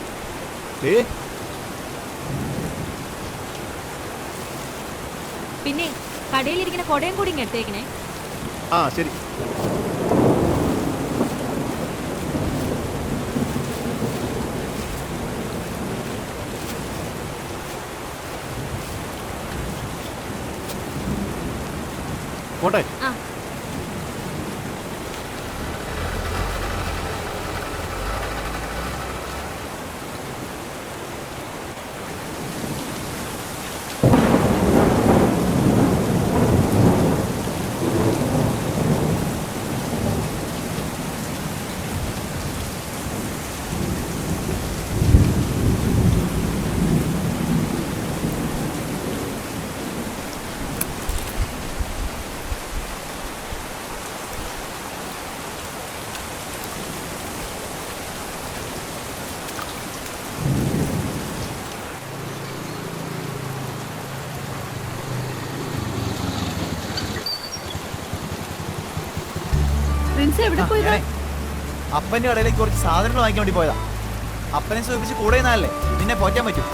പിന്നെ കടയിലിരിക്കുന്ന കൊടയും കൂടി ഇങ്ങ് എടുത്തേക്കണേ. ആ ശരി. പോട്ടെ. ആ. പ്രിൻസ് എവിടെ പോയതാ? അപ്പന്റെ കടയിലേക്ക് കുറച്ച് സാധനങ്ങൾ വാങ്ങിക്കാൻ വേണ്ടി പോയതാ. അപ്പനെ സൂചിപ്പിച്ച് കൂടെ നിന്നാലേ നിന്നെ പോറ്റാൻ പറ്റും.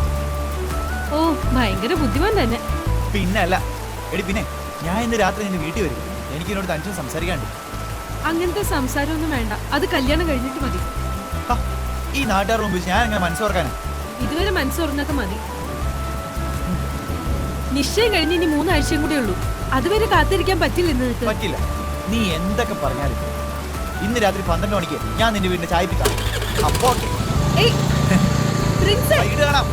ഓ ഭയങ്കര ബുദ്ധിമാൻ തന്നെ. പിന്നെ അല്ല എടി, പിന്നെ ഞാൻ ഇന്ന് രാത്രി നിന്റെ വീട്ടിൽ വരും. എനിക്ക് എന്നോട് തനിച്ചും സംസാരിക്കാണ്ട്. അങ്ങനത്തെ സംസാരമൊന്നും വേണ്ട, അത് കല്യാണം കഴിഞ്ഞിട്ട് മതി. ഈ നാട്ടുകാർ മുമ്പിൽ ഞാൻ എങ്ങനെ മനസ്സോർക്കാനാ? ഇതുവരെ മനസ്സുറന്നൊക്കെ മതി. നിശ്ചയം കഴിഞ്ഞ് ഇനി 3 ആഴ്ചയും കൂടെ ഉള്ളൂ. അതുവരെ കാത്തിരിക്കാൻ പറ്റില്ല. നിനക്ക് പറ്റില്ല. നീ എന്തൊക്കെ പറഞ്ഞാലും ഇന്ന് രാത്രി 12 മണിക്ക് ഞാൻ നിന്റെ വീടിന്റെ ചായപ്പിക്കാം. അപ്പോ കാണാം.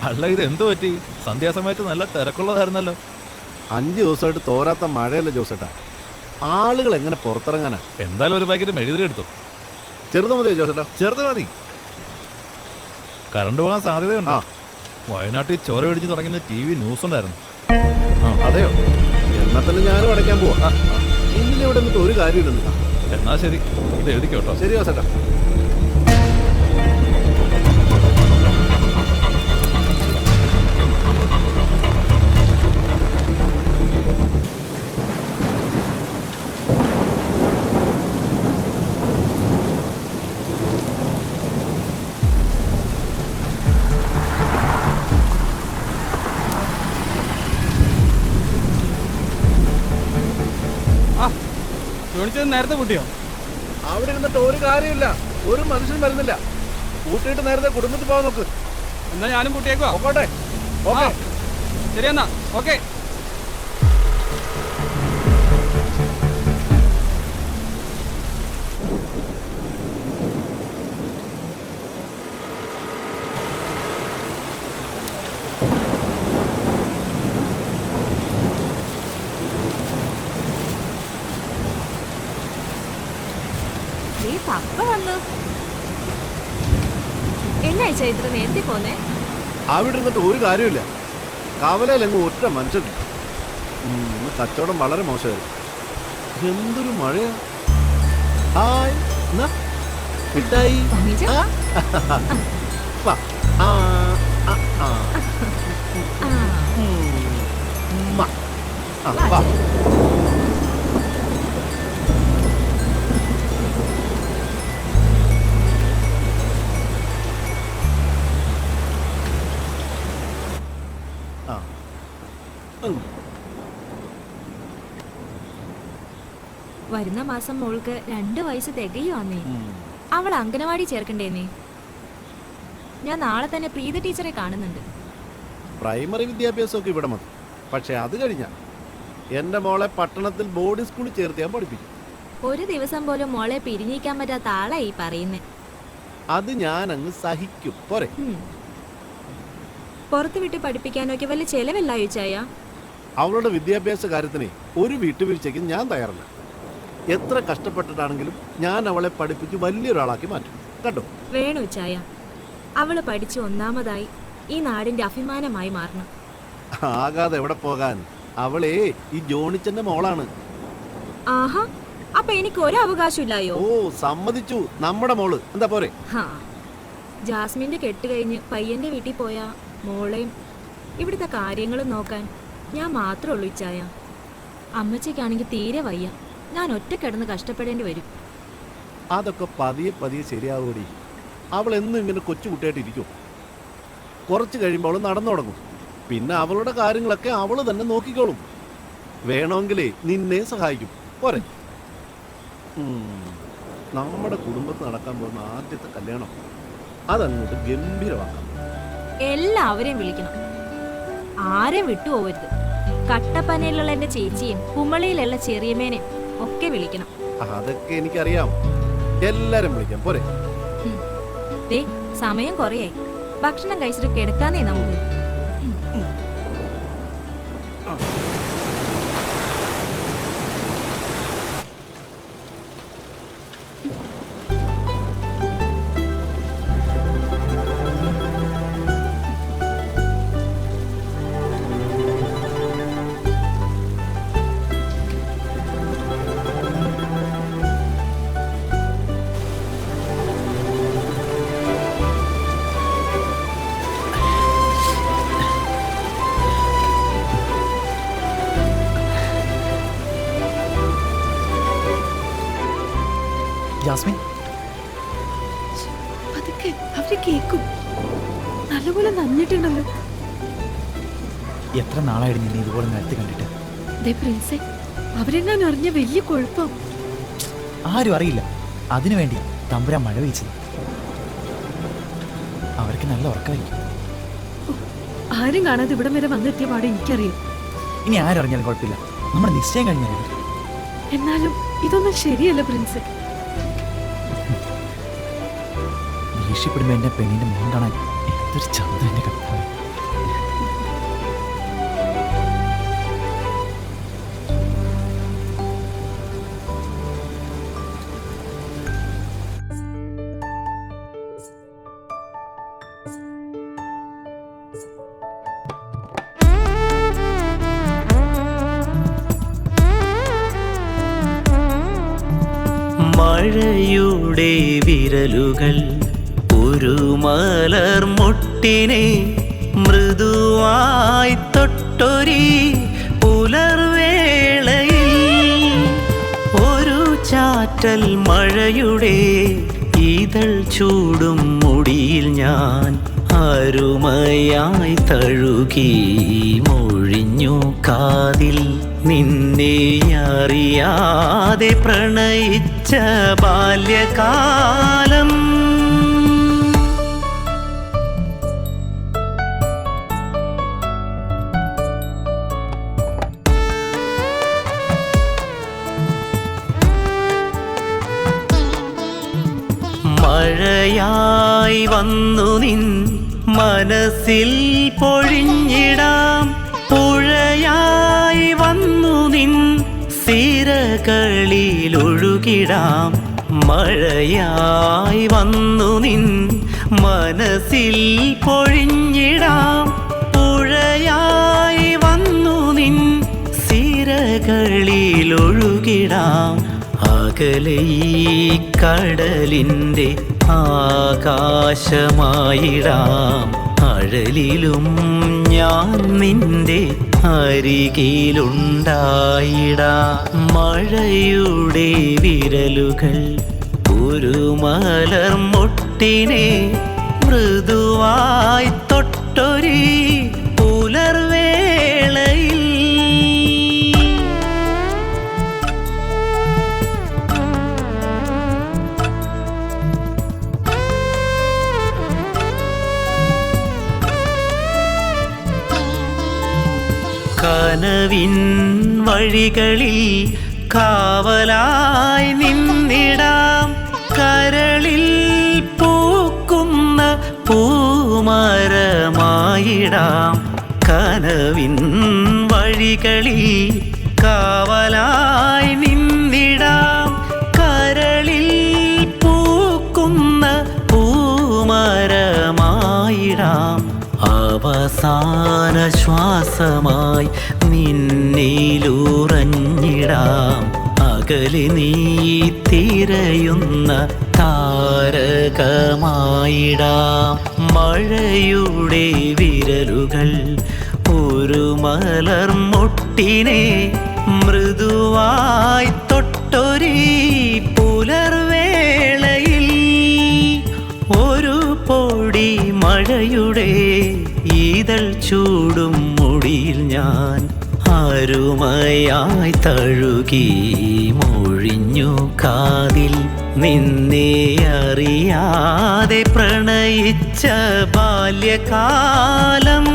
അല്ല, ഇത് എന്തു പറ്റി? സന്ധ്യാസമയത്ത് നല്ല തിരക്കുള്ളതായിരുന്നല്ലോ. 5 ദിവസമായിട്ട് തോരാത്ത മഴയല്ല ജോസേട്ടാ. ആളുകൾ എങ്ങനെ പുറത്തിറങ്ങാനാ? എന്തായാലും ഒരു പാക്കറ്റ് മെഴുകുതിരി എടുത്തു. ചെറുത് മതിയോ ജോസേട്ടാ? ചെറുത് മതി. കറണ്ട് പോകാൻ സാധ്യതയുണ്ടോ? വയനാട്ടിൽ ചോര പിടിച്ച് തുടങ്ങുന്ന TV ന്യൂസ് ഉണ്ടായിരുന്നു. അതെയോ? എന്നാ തന്നെ ഞാനും അടയ്ക്കാൻ പോവാ. ഇന്നിവിടെ നിന്നിട്ട് ഒരു കാര്യമില്ലെന്ന്. എന്നാ ശരി, ഇത് എഴുതിക്കോട്ടോ. ശരി ജോസേട്ടാ. നേരത്തെ കൂട്ടിയോ? അവിടെ ഇരുന്നിട്ട് ഒരു കാര്യമില്ല, ഒരു മനുഷ്യൻ വരുന്നില്ല. കൂട്ടിയിട്ട് നേരത്തെ കുടുംബത്തിൽ പോകാൻ നോക്ക്. എന്നാ ഞാനും കൂട്ടിയേക്കോ? പോട്ടെ. ഓക്കെ, ശരി എന്നാ. ഓക്കെ. പപ്പ വന്നു. എന്നാ ഇത്ര നേരത്തെ പോന്നേ? അവിടെ ഇരുന്നിട്ട് ഒരു കാര്യമില്ല. കവലയിലെങ്ങും ഒറ്റ മനുഷ്യൻ. കച്ചവടം വളരെ മോശമായിരുന്നു. എന്തൊരു മഴയാ. ഹായ്, മിഠായി. വരുന്ന മാസം മോൾക്ക് 2 വയസ്സ് തികയുവാന്നേ. അവൾ അംഗനവാടി ചേർക്കണ്ടേന്നേ. ഞാൻ നാളെ തന്നെ പ്രീത ടീച്ചറെ കാണുന്നുണ്ട്. പ്രൈമറി വിദ്യാഭ്യാസമൊക്കെ ഇവിടെ മതി. പക്ഷെ അത് കഴിഞ്ഞാൽ എൻ്റെ മോളെ പട്ടണത്തിൽ ബോർഡിംഗ് സ്കൂളിൽ ചേർത്ത് ഞാൻ പഠിപ്പിക്കും. ഒരു ദിവസം പോലും മോളെ പിരിഞ്ഞിക്കാൻ പറ്റാത്ത ആളായി പറയുന്നേ. അത് ഞാൻ അങ്ങ് സഹിക്കും. പോരെ? പുറത്ത് വിട്ട് പഠിപ്പിക്കാനൊക്കെ വല്ല ചെലവല്ല ചോദിച്ചായ? അവളുടെ വിദ്യാഭ്യാസ കാര്യത്തിന് ഒരു വീട്ടുവീഴ്ചയ്ക്ക് ഞാൻ തയ്യാറല്ല. എത്ര കഷ്ടപ്പെട്ടിട്ടാണെങ്കിലും ഞാൻ അവളെ പഠിപ്പിച്ച് വലിയൊരാളാക്കി മാറ്റും. കേട്ടോ? വേണു ചായ, അവള് പഠിച്ച് ഒന്നാമതായി ഈ നാടിന്റെ അഭിമാനമായി മാറണം. ആകാതെ എവിടെ പോകാൻ? അവളേ ഈ ജോണിച്ചന്റെ മോളാണ്. ആഹാ, അപ്പൊ എനിക്ക് ഒരു അവകാശമില്ലായോ? ഓ, സമ്മതിച്ചു. നമ്മുടെ മോള്. എന്താ പോരെ? ജാസ്മിന്റെ കെട്ട് കഴിഞ്ഞ് പയ്യന്റെ വീട്ടിൽ പോയാ മോളെയും ഇവിടുത്തെ കാര്യങ്ങളും നോക്കാൻ ഞാൻ മാത്രമേ ഉള്ളൂ ഇച്ചായ. അമ്മച്ചയ്ക്കാണെങ്കിൽ തീരെ വയ്യ. ഞാൻ ഒറ്റ കിടന്ന് കഷ്ടപ്പെടേണ്ടി വരും. അതൊക്കെ പതിയെ പതിയെ ശരിയാവൂടി. അവൾ എന്നും ഇങ്ങനെ കൊച്ചുകുട്ടിയായിട്ടിരിക്കും. കുറച്ച് കഴിയുമ്പോൾ അവൾ നടന്നു തുടങ്ങും. പിന്നെ അവളുടെ കാര്യങ്ങളൊക്കെ അവള് തന്നെ നോക്കിക്കോളും. വേണമെങ്കിലേ നിന്നെ സഹായിക്കും. പോരെ? നമ്മുടെ കുടുംബത്തിൽ നടക്കാൻ പോകുന്ന ആദ്യത്തെ കല്യാണം അതങ്ങോട്ട് ഗംഭീരമാക്കാം. എല്ലാവരെയും വിളിക്കണം, ആരെയും വിട്ടുപോകരുത്. കട്ടപ്പനയിലുള്ള എന്റെ ചേച്ചിയും കുമളിയിലുള്ള ചെറിയമേനെയും ഒക്കെ വിളിക്കണം. അതൊക്കെ എനിക്കറിയാം. എല്ലാരും വിളിക്കാം. പോരെ? ദേ സമയം കുറയായി, ഭക്ഷണം കഴിച്ചിട്ട് കിടക്കാന്നേ നമുക്ക്. ജാസ്മിൻ, അതൊക്കെ അവര് കേക്കും. നല്ലപോലെ നന്നിട്ടുണ്ടല്ലോ. എത്ര നാളായിട്ട് നിന്നെ ഇതുപോലെ നേരത്തെ കണ്ടിട്ട്? പ്രിൻസേ, അവരെങ്ങാനും അറിഞ്ഞ വലിയ കുഴപ്പം. ആരും അറിയില്ല. അതിനുവേണ്ടി തമ്പുരാൻ മഴ പെയ്ച്ചത്. അവർക്ക് നല്ല ഉറക്കമായിരിക്കും. ആരും കാണാതെ ഇവിടം വരെ വന്നെത്തിയ പാടെ എനിക്കറിയാം. ഇനി ആരറിഞ്ഞാലും കുഴപ്പമില്ല, നമ്മുടെ നിശ്ചയം കഴിഞ്ഞാൽ. എന്നാലും ഇതൊന്നും ശരിയല്ല പ്രിൻസേ. ദേഷ്യപ്പെടുമ്പോ എന്റെ പെണ്ണിന്റെ മുഖം കാണാൻ എന്തൊരു ചന്ത എന്റെ കപ്പ. മഴയുടെ വിരലുകൾ ഒരു മലർ മുട്ടിനെ മൃദുവായി തൊട്ടൊരി പുലർവേളയിൽ ഒരു ചാറ്റൽ മഴയുടെ ഇതൾ ചൂടും മുടിയിൽ ഞാൻ അരുമയായി തഴുകി മൊഴിഞ്ഞു കാതിൽ നിന്നെ അറിയാതെ പ്രണയിച്ച ബാല്യകാലം. മഴയായി വന്നു നിൻ മനസ്സിൽ പൊഴിഞ്ഞിടാം, പുഴയായി വന്നു നിൻ സിരകളിലൊഴുകിടാം. മഴയായി വന്നു നിൻ മനസ്സിൽ പൊഴിഞ്ഞിടാം, പുഴയായി വന്നു നിൻ സിരകളിലൊഴുകിടാം. അകലെ ഈ കടലിൻ്റെ ആകാശമായിടാം, അഴലിലും ഞാൻ നിന്റെ അരികിലുണ്ടായിടാം. മഴയുടെ വിരലുകൾ ഒരു മലർ മുട്ടിനെ മൃദുവായി തൊട്ടൊരി പുലർവേളയിൽ. കനവിൻ വഴികളിൽ കാവലായി നിന്നിടാം, കരളിൽ പൂക്കുന്ന പൂമരമായിടാം. കനവിൻ വഴികളിൽ കാവലായി നിന്നിടാം, കരളിൽ പൂക്കുന്ന പൂമരമായിടാം. അവസാന ശ്വാസമായി നിന്നിലുറഞ്ഞിടാം, അകലെ നീ തിരയുന്ന താരകമായിടാം. മഴയുടെ വിരലുകൾ ഒരു മലർ മുട്ടിനെ മൃദുവായി തൊട്ടൊരി പുലർവേളയിൽ ഒരു പൊടി മഴയുടെ ഈ ഇതൾ ചൂടും മുടിയിൽ ഞാൻ അരുമയായി തഴുകി മൊഴിഞ്ഞു കാതിൽ നിന്നെ അറിയാതെ പ്രണയിച്ച ബാല്യകാലം.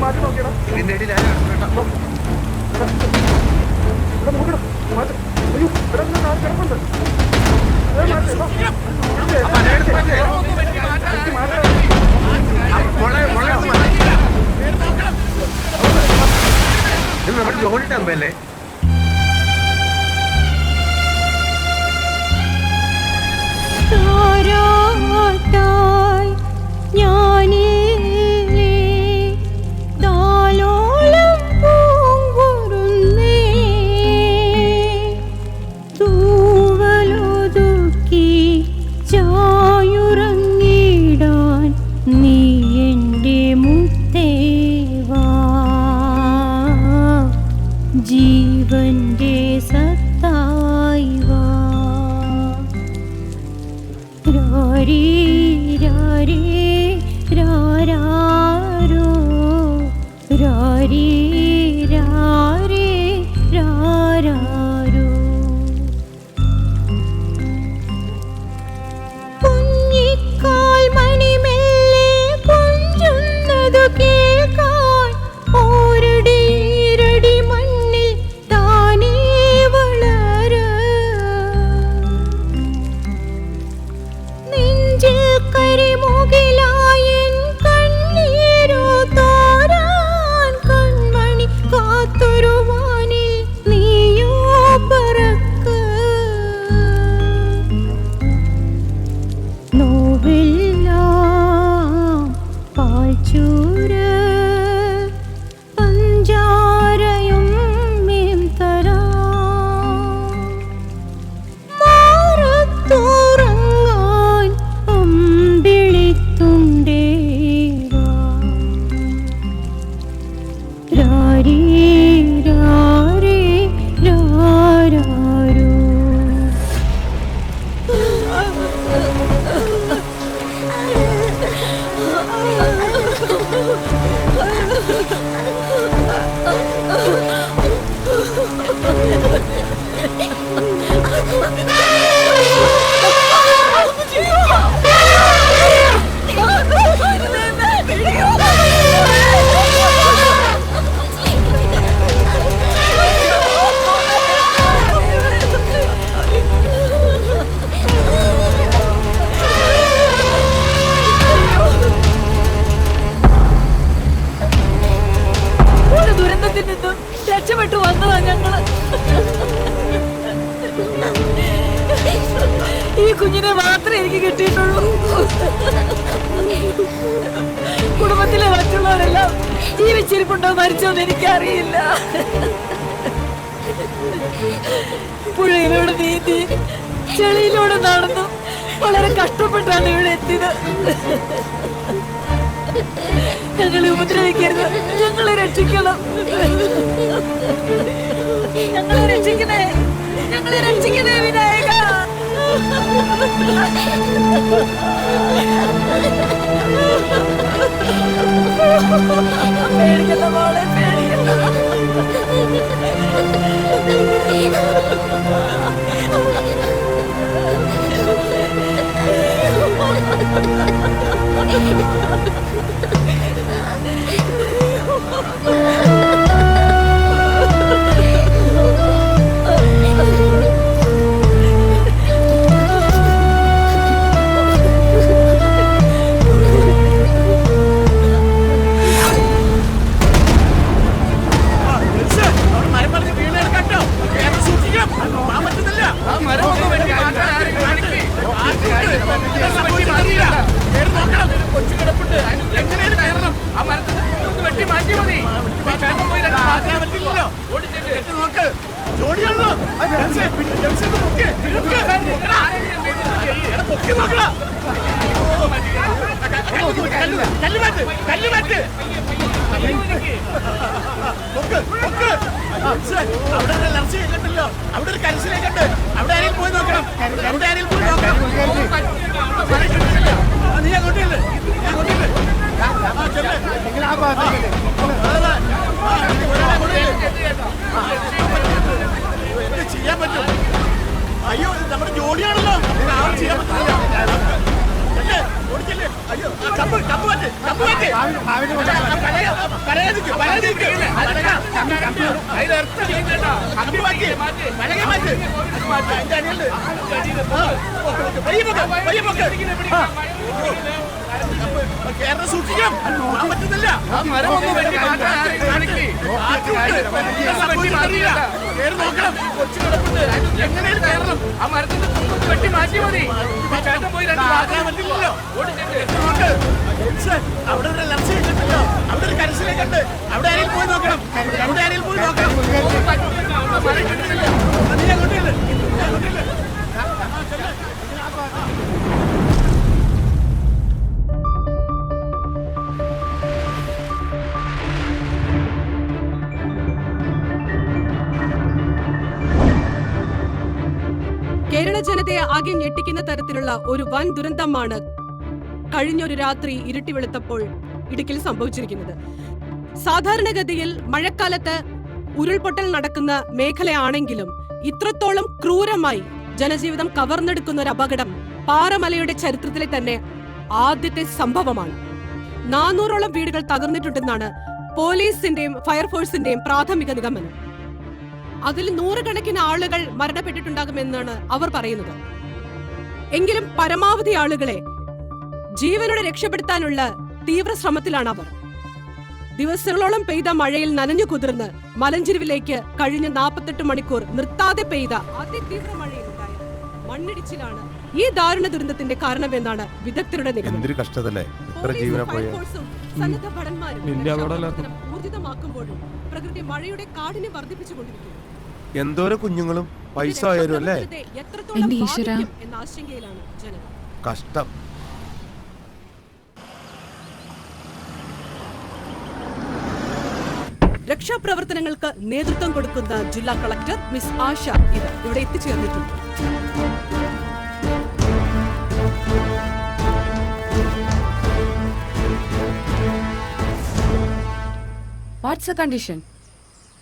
മാറ്റി നമ്മുടെ ജോലിയുടെ അമ്പല്ലേ? ജീവന്റെ സത്തായി വാ രാരീ രാരേ രാരാരോ രാരീ രാരേ രാരാരോ കുഞ്ഞിക്കാൽ മണിമെല്ലെ കൊഞ്ചുന്നതു കേൾക്കാൻ ഓരടിയിരടി മണ്ണിൽ താനേ വളര നെഞ്ചിൽ കരിമുകിലായൻ കണ്ണീരോ തോരാൻ കൺമണി കാത്തൊരു വാനിൽ നീയോ പറക്ക നോവെല്ലാം പാൽച്ചൂര പഞ്ചാരയും മേം തരാം മാറത്തുറങ്ങാൻ അമ്പിളിത്തുണ്ടേവാ രാരീ രാരേ രാരാരോ ഒരു ദുരന്തത്തിൽ നിന്നും രക്ഷപ്പെട്ടു വന്നതാ ഞങ്ങള്. ഈ കുഞ്ഞിനെ മാത്രമേ എനിക്ക് കിട്ടിയിട്ടുള്ളൂ. കുടുംബത്തിലെ മറ്റുള്ളവരെല്ലാം ജീവിച്ചിരിപ്പുണ്ടോ മരിച്ചോന്ന് എനിക്കറിയില്ല. പുഴയിലൂടെ നീന്തി ചെളിയിലൂടെ നടന്നു വളരെ കഷ്ടപ്പെട്ടാണ് ഇവിടെ എത്തിയത്. ഞങ്ങളെ ഉപദ്രവിക്കരുത്, ഞങ്ങളെ രക്ഷിക്കണം, ഞങ്ങളെ രക്ഷിക്കണേ, ഞങ്ങളെ രക്ഷിക്കണേ വിനായക. പേടിക്കണ്ട മോളെ, പേടിക്കണ്ട. അവിടെ ഒരു കരച്ചിലേക്കുണ്ട്. അവിടെ ആരെയും പോയി നോക്കണം. അവിടെ ആരെയും പോയി നോക്കണം. നീ അങ്ങോട്ടില്ലേ? എന്ത് ചെയ്യാൻ പറ്റും? അയ്യോ, നമ്മുടെ ജോലിയാണല്ലോ. ചെയ്യാൻ പറ്റില്ല. അയ്യോ, കപ്പ് മാറ്റ്. സൂക്ഷിക്കണം. പറ്റുന്നില്ല. നോക്കണം. കൊച്ചു കിടപ്പുണ്ട്. എങ്ങനെയും കയറണം. ആ മരത്തിന്റെ തുമ്പത്ത് വെട്ടി മാറ്റി മതി. ചേട്ടൻ പോയി പറ്റില്ലല്ലോ. അവിടെ ഒരു ലക്ഷ്യം കിട്ടില്ലോ. അവിടെ ഒരു കരച്ചിലേക്കുണ്ട്. അവിടെ ആരെയും പോയി നോക്കണം. അവിടെ ആരെയും പോയി നോക്കണം. മരം കിട്ടുന്നില്ല. നീ അങ്ങോട്ടില്ല. കേരള ജനതയെ ആകെ ഞെട്ടിക്കുന്ന തരത്തിലുള്ള ഒരു വൻ ദുരന്തമാണ് കഴിഞ്ഞൊരു രാത്രി ഇരുട്ടി വെളുത്തപ്പോൾ ഇടുക്കിയിൽ സംഭവിച്ചിരിക്കുന്നത്. സാധാരണഗതിയിൽ മഴക്കാലത്ത് ഉരുൾപൊട്ടൽ നടക്കുന്ന മേഖലയാണെങ്കിലും ഇത്രത്തോളം ക്രൂരമായി ജനജീവിതം കവർന്നെടുക്കുന്ന ഒരു അപകടം പാറമലയുടെ ചരിത്രത്തിലെ തന്നെ ആദ്യത്തെ സംഭവമാണ്. 400ഓളം വീടുകൾ തകർന്നിട്ടുണ്ടെന്നാണ് പോലീസിന്റെയും ഫയർഫോഴ്സിന്റെയും പ്രാഥമിക നിഗമനം. അതിൽ 100 കണക്കിന് ആളുകൾ മരണപ്പെട്ടിട്ടുണ്ടാകുമെന്നാണ് അവർ പറയുന്നത്. എങ്കിലും പരമാവധി ആളുകളെ ജീവനോടെ രക്ഷപ്പെടുത്താനുള്ള തീവ്ര ശ്രമത്തിലാണ് അവർ. ദിവസങ്ങളോളം പെയ്ത മഴയിൽ നനഞ്ഞു കുതിർന്ന് മലഞ്ചെരുവിലേക്ക് കഴിഞ്ഞ 48 മണിക്കൂർ നിർത്താതെ പെയ്ത അതിതീവ്ര മഴയിലുണ്ടായ മണ്ണിടിച്ചിലാണ് ഈ ദാരുണ ദുരന്തത്തിന്റെ കാരണമെന്നാണ് വിദഗ്ധരുടെ നിഗമനം. സന്നദ്ധ ഭടന്മാരും ഊർജിതമാക്കുമ്പോഴും പ്രകൃതി മഴയുടെ കാഠിന്യം വർദ്ധിപ്പിച്ചുകൊണ്ടിരിക്കുന്നു. എന്തോരം കുഞ്ഞുങ്ങളും പൈസ ആയാലും അല്ലേ? എത്രത്തോളം ബാധിക്കും എന്ന ആശങ്കയിലാണ് ജനങ്ങൾ. കഷ്ടം. രക്ഷാപ്രവർത്തനങ്ങൾക്ക് നേതൃത്വം കൊടുക്കുന്ന ജില്ലാ കളക്ടർ മിസ് ആശ ഇവിടെ എത്തിച്ചേർന്നിട്ടുണ്ട്. What's the condition?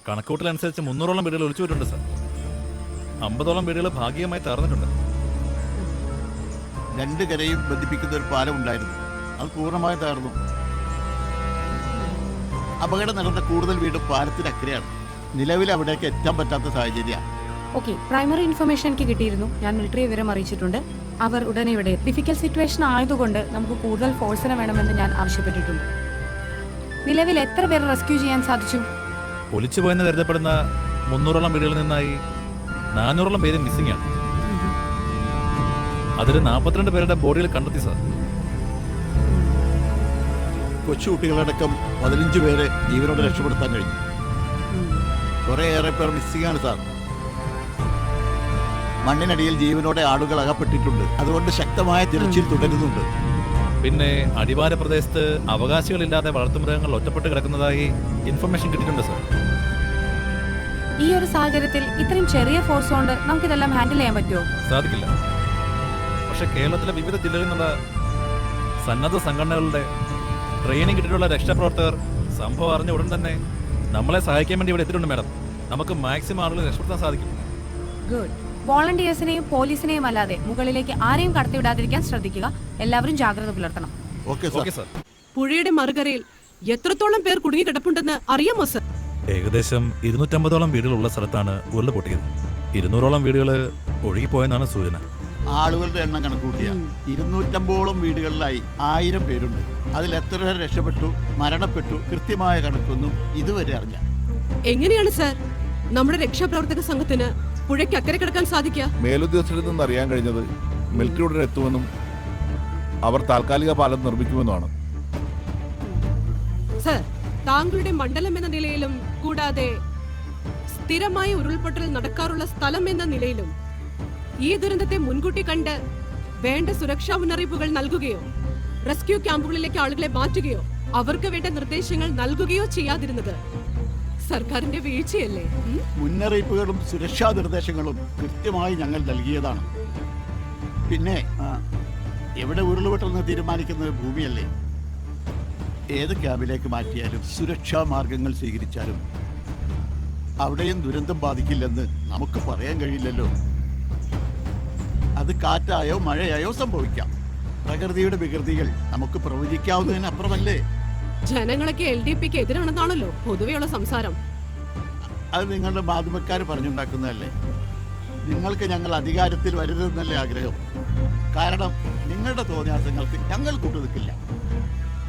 കണക്കൂട്ടലനുസരിച്ച് 300ഓളം വീടുകൾ ഒളിച്ചു പോയിട്ടുണ്ട് സാർ. 50ഓളം വീടുകൾ ഭാഗികമായി തകർന്നിട്ടുണ്ട്. 2 കരയും ബന്ധിപ്പിക്കുന്ന ഒരു പാലം ഉണ്ടായിരുന്നു, അത് പൂർണ്ണമായി തകർന്നു. അപകടം നടന്ന കൂടുതൽ വീട് പാലത്തിനക്കരെയാണ്. നിലവിൽ അവിടേക്ക് എത്താൻ പറ്റാത്ത സാഹചര്യമാണ്. ഓക്കെ, പ്രൈമറി ഇൻഫർമേഷൻ എനിക്ക് കിട്ടിയിരുന്നു. ഞാൻ മിലിറ്ററി വിവരം അറിയിച്ചിട്ടുണ്ട്. അവർ ഉടനെ ഇവിടെ ഡിഫിക്കൽട്ട് സിറ്റുവേഷൻ ആയതുകൊണ്ട് നമുക്ക് കൂടുതൽ ഫോഴ്സിനെ വേണമെന്ന് ഞാൻ ആവശ്യപ്പെട്ടിട്ടുണ്ട്. നിലവിൽ എത്ര പേരെ റെസ്ക്യൂ ചെയ്യാൻ സാധിച്ചു? ഒലിച്ചു പോയെന്ന് കരുതപ്പെടുന്ന 300ഓളം വീടുകളിൽ നിന്നായി 400ഓളം പേര് മിസ്സിംഗ് ആണ്. അതിൽ 42 പേരുടെ ബോഡികൾ കണ്ടെത്തി സാർ. കൊച്ചുകുട്ടികളടക്കം 15 പേരെ ജീവനോടെ രക്ഷപ്പെടുത്താൻ കഴിഞ്ഞു. കുറേയേറെ പേർ മിസ്സിംഗ് ആണ് സാർ. മണ്ണിനടിയിൽ ജീവനോടെ ആളുകൾ അകപ്പെട്ടിട്ടുണ്ട്. അതുകൊണ്ട് ശക്തമായ തിരച്ചിൽ തുടരുന്നുണ്ട്. പിന്നെ അടിവാര പ്രദേശത്ത് അവകാശികളില്ലാതെ വളർത്തുമൃഗങ്ങൾ ഒറ്റപ്പെട്ട് കിടക്കുന്നതായി ഇൻഫർമേഷൻ കിട്ടിയിട്ടുണ്ട് സാർ. ഈ ഒരു സാഹചര്യത്തിൽ ഇത്രയും ചെറിയ ഫോഴ്സ് കൊണ്ട് നമുക്കിതെല്ലാം ഹാൻഡിൽ ചെയ്യാൻ പറ്റുമോ? സാധിക്കില്ല. പക്ഷെ കേരളത്തിലെ വിവിധ ജില്ലകളിൽ നിന്നുള്ള സന്നദ്ധ സംഘടനകളുടെ ട്രെയിനിങ് കിട്ടിയിട്ടുള്ള രക്ഷാപ്രവർത്തകർ സംഭവം അറിഞ്ഞ ഉടൻ തന്നെ നമ്മളെ സഹായിക്കാൻ വേണ്ടി ഇവിടെ എത്തിയിട്ടുണ്ട് മാഡം. നമുക്ക് മാക്സിമം ആളുകളെ രക്ഷപ്പെടുത്താൻ സാധിക്കും. ഗുഡ്. വോളണ്ടിയേഴ്സിനെയും പോലീസിനെയും അല്ലാതെ മുകളിലേക്ക് ആരെയും കടത്തിവിടാതിരിക്കാൻ ശ്രദ്ധിക്കുക. എല്ലാവരും ജാഗ്രത പുലർത്തണം. Okay sir. പുഴയുടെ മറുകരയിൽ എത്രത്തോളം പേർ കുടുങ്ങി കിടപ്പുണ്ടെന്ന് അറിയാമോ സർ? ഏകദേശം 250ഓളം വീടുകളുള്ള സ്ഥലത്താണ് ഉരുള് പൊട്ടിയത്. 200ഓളം വീടുകൾ ഒഴുകിപ്പോയെന്നാണ് സൂചന. ആളുകളുടെ എണ്ണം കണക്കൂട്ടിയ 250ഓളം വീടുകളിലായി 1000 പേരുണ്ട്. അതിൽ എത്ര പേർ രക്ഷപ്പെട്ടു, മരണപ്പെട്ടു, കൃത്യമായ കണക്കൊന്നും ഇതുവരെ അറിഞ്ഞ. എങ്ങനെയാണ് സർ നമ്മുടെ രക്ഷാപ്രവർത്തക സംഘത്തിന് പുഴയ്ക്ക് അക്കരെ കിടക്കാൻ സാധിക്കുക? മേലുദ്യോഗസ്ഥരിൽ നിന്ന് അറിയാൻ കഴിഞ്ഞത് മിലിറ്ററി ഉടനെ എത്തുമെന്നും അവർ താൽക്കാലിക പാലം നിർമ്മിക്കുമെന്നുമാണ്. സർ, താങ്കളുടെ മണ്ഡലം എന്ന നിലയിലും കൂടാതെ സ്ഥിരമായി ഉരുൾപൊട്ടൽ നടക്കാറുള്ള സ്ഥലം എന്ന നിലയിലും ഈ ദുരന്തത്തെ മുൻകൂട്ടി കണ്ട് വേണ്ട സുരക്ഷാ മുന്നറിയിപ്പുകൾ നൽകുകയോ റെസ്ക്യൂ ക്യാമ്പുകളിലേക്ക് ആളുകളെ മാറ്റുകയോ അവർക്ക് വേണ്ട നിർദ്ദേശങ്ങൾ നൽകുകയോ ചെയ്യാതിരുന്നത് സർക്കാരിന്റെ വീഴ്ചയല്ലേ? മുന്നറിയിപ്പുകളും സുരക്ഷാ നിർദ്ദേശങ്ങളും കൃത്യമായി ഞങ്ങൾ നൽകിയതാണ്. പിന്നെ എവിടെ ഉരുളുപൊട്ടെന്ന് തീരുമാനിക്കുന്നത് ഭൂമിയല്ലേ. ഏത് ക്യാമ്പിലേക്ക് മാറ്റിയാലും സുരക്ഷാ മാർഗങ്ങൾ സ്വീകരിച്ചാലും അവിടെയും ദുരന്തം ബാധിക്കില്ലെന്ന് നമുക്ക് പറയാൻ കഴിയില്ലല്ലോ. അത് കാറ്റായോ മഴയായോ സംഭവിക്കാം. പ്രകൃതിയുടെ വികൃതികൾ നമുക്ക് പ്രവചിക്കാവുന്നതിനപ്പുറമല്ലേ. ജനങ്ങളൊക്കെ LDPക്ക് എതിരാണെന്നാണല്ലോ പൊതുവെയുള്ള സംസാരം. അത് നിങ്ങളുടെ മാധ്യമക്കാർ പറഞ്ഞുണ്ടാക്കുന്നതല്ലേ. നിങ്ങൾക്ക് ഞങ്ങൾ അധികാരത്തിൽ വരരുതെന്നല്ലേ ആഗ്രഹം. കാരണം നിങ്ങളുടെ തോന്നിയാസങ്ങൾക്ക് ഞങ്ങൾ കൂട്ടുനിൽക്കില്ല.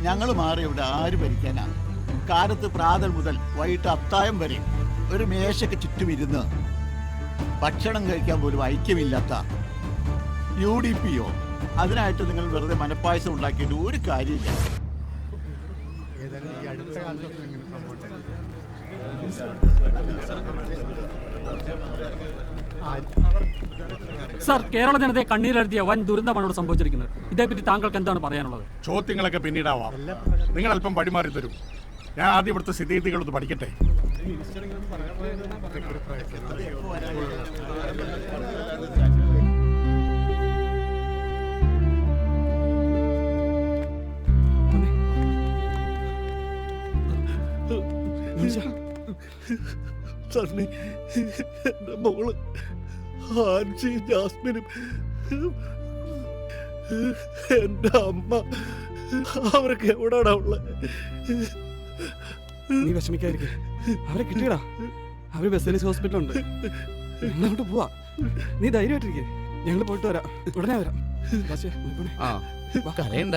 ഞങ്ങൾ മാറി ഇവിടെ ആര് ഭരിക്കാനാണ്? കാലത്ത് പ്രാതൽ മുതൽ വൈകിട്ട് അത്തായം വരെ ഒരു മേശയ്ക്ക് ചുറ്റുമിരുന്ന് ഭക്ഷണം കഴിക്കാൻ പോലും ഐക്യമില്ലാത്ത UDPയോ അതിനായിട്ട് നിങ്ങൾ വെറുതെ മനപ്പായസം ഉണ്ടാക്കിയിട്ട് ഒരു കാര്യമില്ല. സാർ, കേരള ജനതയെ കണ്ണീരെഴുതിയ വൻ ദുരന്തമാണ് ഇവിടെ സംഭവിച്ചിരിക്കുന്നത്. ഇതേപ്പറ്റി താങ്കൾക്ക് എന്താണ് പറയാനുള്ളത്? ചോദ്യങ്ങളൊക്കെ പിന്നീടാവാം. നിങ്ങൾ അല്പം പടിമാറി തരും. ഞാൻ ആദ്യം ഇവിടുത്തെ സ്ഥിതിഗതികളൊന്ന് പഠിക്കട്ടെ. സണ്ണി, എൻ്റെ മോള് ആൻസിയും ജാസ്മിനും എൻ്റെ അമ്മ അവരൊക്കെ എവിടെയാണോ ഉള്ളത്? നീ വിഷമിക്കാതിരിക്കെ, അവരെ കിട്ടിയടാ. അവര് ബെസേലിയസ് ഹോസ്പിറ്റലുണ്ട്. ഞങ്ങൾ അങ്ങോട്ട് പോവാ. നീ ധൈര്യമായിട്ടിരിക്കെ, ഞങ്ങൾ പോയിട്ട് വരാം. ഉടനെ വരാം. കരയണ്ട,